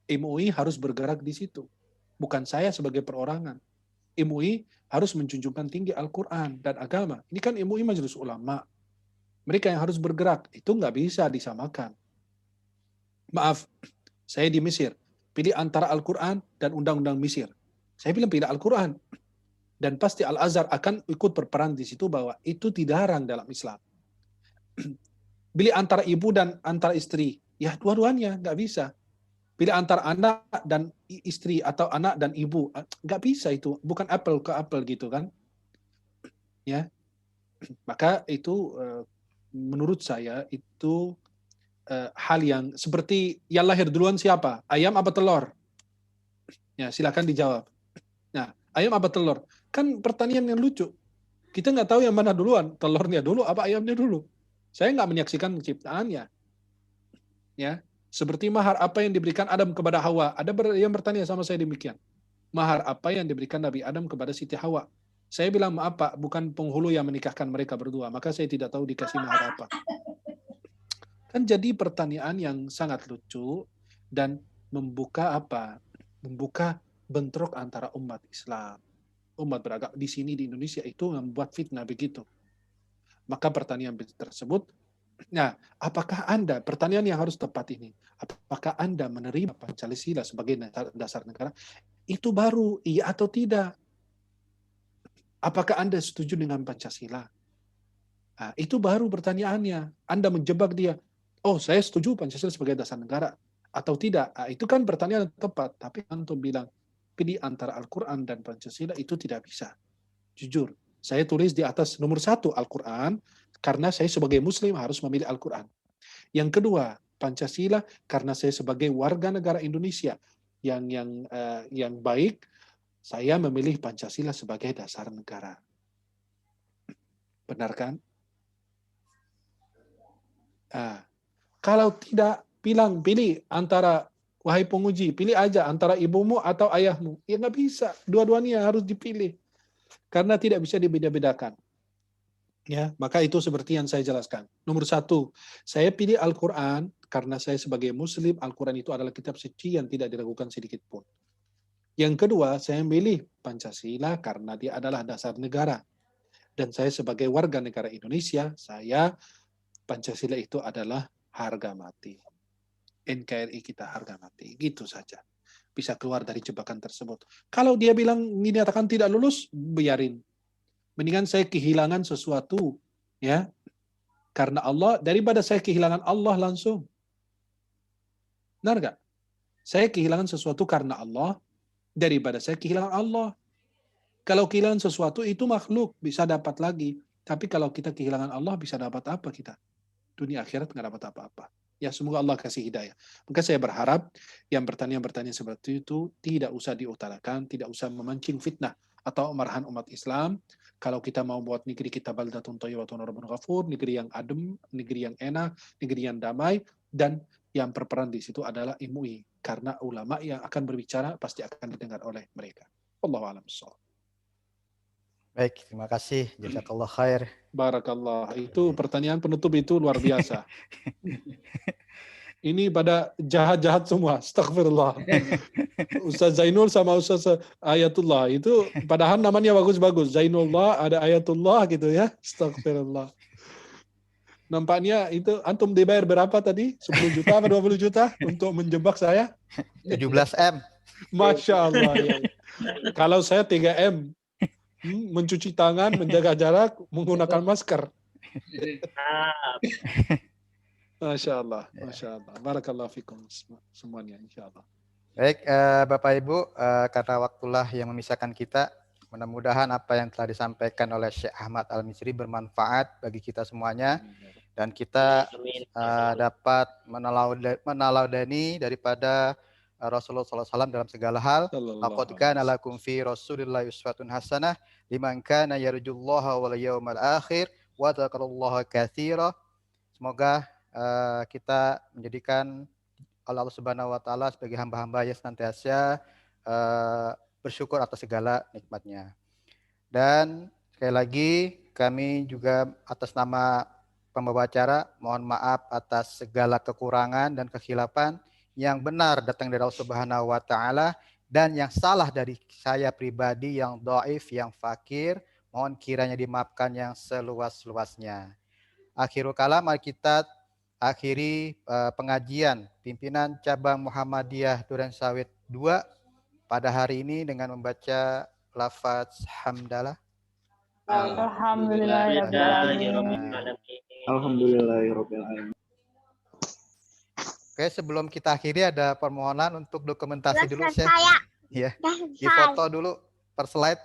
MUI harus bergerak di situ. Bukan saya sebagai perorangan. MUI harus menjunjungkan tinggi Al-Quran dan agama. Ini kan MUI Majelis Ulama. Mereka yang harus bergerak. Itu nggak bisa disamakan. Maaf, saya di Mesir. Pilih antara Al-Quran dan Undang-Undang Mesir. Saya pilih Al-Quran. Dan pasti Al-Azhar akan ikut berperan di situ bahwa itu dilarang dalam Islam. Pilih antara ibu dan antara istri. Ya dua-duanya nggak bisa. Pilih antara anak dan istri atau anak dan ibu. Nggak bisa itu. Bukan apple ke apple gitu kan. Ya. Maka itu menurut saya itu hal yang seperti yang lahir duluan siapa? Ayam apa telur? Ya silakan dijawab. Nah, ayam apa telur? Kan pertanyaan yang lucu. Kita nggak tahu yang mana duluan, telurnya dulu apa ayamnya dulu. Saya nggak menyaksikan penciptaannya. Ya, seperti mahar apa yang diberikan Adam kepada Hawa. Ada yang bertanya sama saya demikian. Mahar apa yang diberikan Nabi Adam kepada Siti Hawa? Saya bilang maaf Pak, bukan penghulu yang menikahkan mereka berdua. Maka saya tidak tahu dikasih mahar apa. Kan jadi pertanyaan yang sangat lucu dan membuka apa? Membuka bentrok antara umat Islam. Umat beragama di sini di Indonesia itu membuat fitnah begitu. Maka pertanyaan tersebut, nah, apakah Anda, pertanyaan yang harus tepat ini, apakah Anda menerima Pancasila sebagai dasar negara? Itu baru, iya atau tidak? Apakah Anda setuju dengan Pancasila? Nah, itu baru pertanyaannya. Anda menjebak dia, oh saya setuju Pancasila sebagai dasar negara, atau tidak? Nah, itu kan pertanyaan yang tepat, tapi antum bilang, pilih antara Al-Quran dan Pancasila itu tidak bisa. Jujur, saya tulis di atas nomor 1 Al-Quran, karena saya sebagai Muslim harus memilih Al-Quran. Yang kedua, Pancasila, karena saya sebagai warga negara Indonesia yang baik, saya memilih Pancasila sebagai dasar negara. Benar kan? Nah, kalau tidak, pilih antara wahai penguji, pilih aja antara ibumu atau ayahmu. Ya nggak bisa, dua-duanya harus dipilih. Karena tidak bisa dibeda-bedakan. Ya, maka itu seperti yang saya jelaskan. Nomor 1, saya pilih Al-Quran karena saya sebagai Muslim, Al-Quran itu adalah kitab suci yang tidak diragukan sedikit pun. Yang kedua, saya memilih Pancasila karena dia adalah dasar negara. Dan saya sebagai warga negara Indonesia, Pancasila itu adalah harga mati. NKRI kita harga mati. Gitu saja. Bisa keluar dari jebakan tersebut. Kalau dia bilang dinyatakan tidak lulus, biarin. Mendingan saya kehilangan sesuatu, ya, karena Allah daripada saya kehilangan Allah langsung. Benar nggak? Saya kehilangan sesuatu karena Allah daripada saya kehilangan Allah. Kalau kehilangan sesuatu itu makhluk bisa dapat lagi, tapi kalau kita kehilangan Allah bisa dapat apa kita? Dunia akhirat nggak dapat apa-apa. Ya semoga Allah kasih hidayah. Maka saya berharap yang pertanyaan-pertanyaan seperti itu tidak usah diutarakan, tidak usah memancing fitnah atau marahan umat Islam. Kalau kita mau buat negeri kita baldatun thayyibatun rabbun ghafur, negeri yang adem, negeri yang enak, negeri yang damai, dan yang berperan di situ adalah MUI. Karena ulama yang akan berbicara pasti akan didengar oleh mereka. Wallahu a'lam bishawab. Baik, terima kasih. Jazakallah khair. Barakallah. Itu pertanyaan penutup itu luar biasa. Ini pada jahat-jahat semua. Astagfirullah. Ustaz Zainul sama Ustaz Ayatullah. Itu padahal namanya bagus-bagus. Zainullah, ada Ayatullah gitu ya. Astagfirullah. Nampaknya itu antum dibayar berapa tadi? 10 juta atau 20 juta untuk menjebak saya? 17M. Masya Allah. Ya. Kalau saya 3M. Mencuci tangan, menjaga jarak, menggunakan masker. Masya Allah, Masya Allah. Barakallahu fikum semuanya, insya Allah. Baik, Bapak Ibu, karena waktulah yang memisahkan kita, mudah-mudahan apa yang telah disampaikan oleh Syekh Ahmad Al-Misri bermanfaat bagi kita semuanya, dan kita dapat meneladani daripada Rasulullah SAW dalam segala hal. Laqad kana lakum fi Rasulillahi uswatun hasanah liman kana yarjullaha wal yawmal akhir wa dzakarallaha katsira. Semoga kita menjadikan Allah Subhanahu wa taala sebagai hamba-hamba yang senantiasa bersyukur atas segala nikmatnya. Dan sekali lagi kami juga atas nama pembawa acara mohon maaf atas segala kekurangan dan kekhilafan. Yang benar datang dari Allah Subhanahu wa taala dan yang salah dari saya pribadi yang dhaif, yang fakir, mohon kiranya dimaafkan yang seluas-luasnya. Akhirul kalam, mari kita akhiri pengajian pimpinan cabang Muhammadiyah Durensawit 2 pada hari ini dengan membaca lafaz hamdalah. Alhamdulillahirobbilalamin. Oke, sebelum kita akhiri ada permohonan untuk dokumentasi dulu, Syekh. Ya, difoto dulu per slide.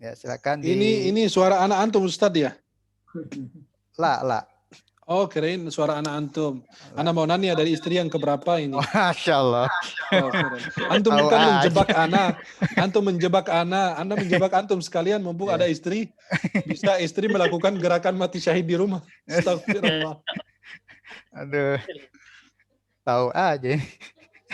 Ya, silakan. Ini suara anak antum Ustadz ya? Lah. Oh, kirain suara anak antum. Anak mau nanya dari istri yang keberapa ini? Oh, Masya Allah. Oh, antum bukan menjebak anak. Antum menjebak anak. Anda menjebak antum sekalian mumpung ada istri. Bisa istri melakukan gerakan mati syahid di rumah. Astagfirullah. Aduh. Tahu aja.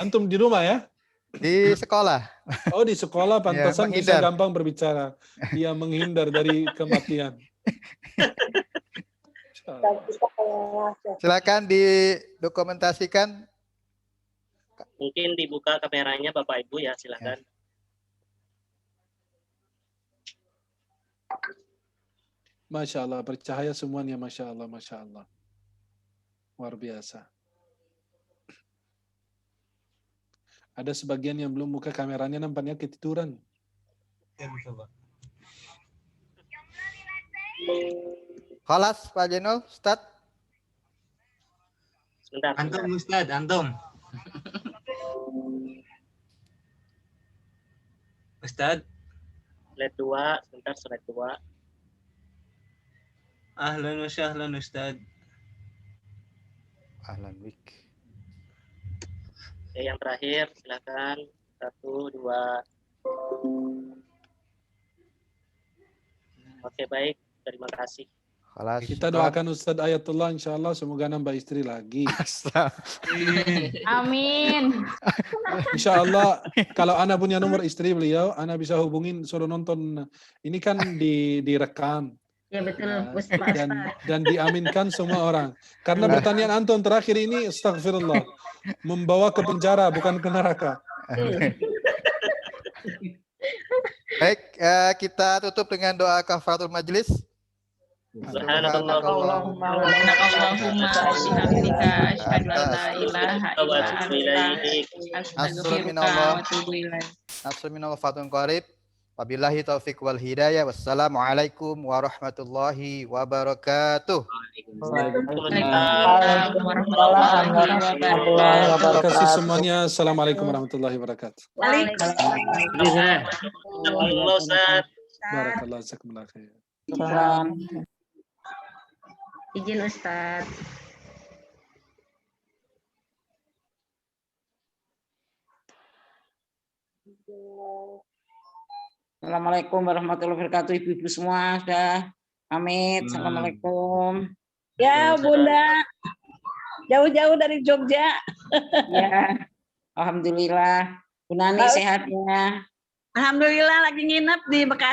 Antum di rumah ya? Di sekolah. Oh, di sekolah pantasan ya, bisa gampang berbicara. Dia menghindar dari kematian. Silakan didokumentasikan. Mungkin dibuka kameranya Bapak Ibu ya, silakan. Masya Allah, bercahaya semuanya. Masya Allah, Masya Allah. Luar biasa. Ada sebagian yang belum buka kameranya, nampaknya ketiduran. Ya, Masya Allah. Khalas, Pak Jenol, Ustaz. Sebentar. Antum, Ustaz, antum. Ustaz. Slide 2, sebentar slide 2. Ahlan wa sahlan, Ustaz. Ahlan wik. Oke, yang terakhir silakan 1, 2. Oke, baik, terima kasih. Kita doakan Ustadz Ayatullah, insya Allah semoga nambah istri lagi. Amin. Insya Allah kalau Ana punya nomor istri beliau, Ana bisa hubungin, suruh nonton. Ini kan direkam. Ya betul, dan diaminkan semua orang. Karena pertanyaan antum terakhir ini, astagfirullah, membawa ke penjara bukan ke neraka. Baik, kita tutup dengan doa kafaratul majlis. Subhanakallahumma wa bihamdika asyhadu an la ilaha illa anta astaghfiruka wa atubu ilaik. Assalamualaikum warahmatullahi wabarakatuh. Wabillahi taufiq wal hidayah. Wassalamualaikum warahmatullahi wabarakatuh. Waalaikumsalam warahmatullahi wabarakatuh. Terima kasih semuanya. Assalamualaikum warahmatullahi wabarakatuh. Barakallahu jazakumullah khair. Izin Ustaz. Assalamualaikum warahmatullahi wabarakatuh. Ibu-ibu semua sudah pamit. Assalamualaikum. Ya Bunda, jauh-jauh dari Jogja. Ya, alhamdulillah. Bu Nani sehat ya. Alhamdulillah lagi nginep di Bekasi.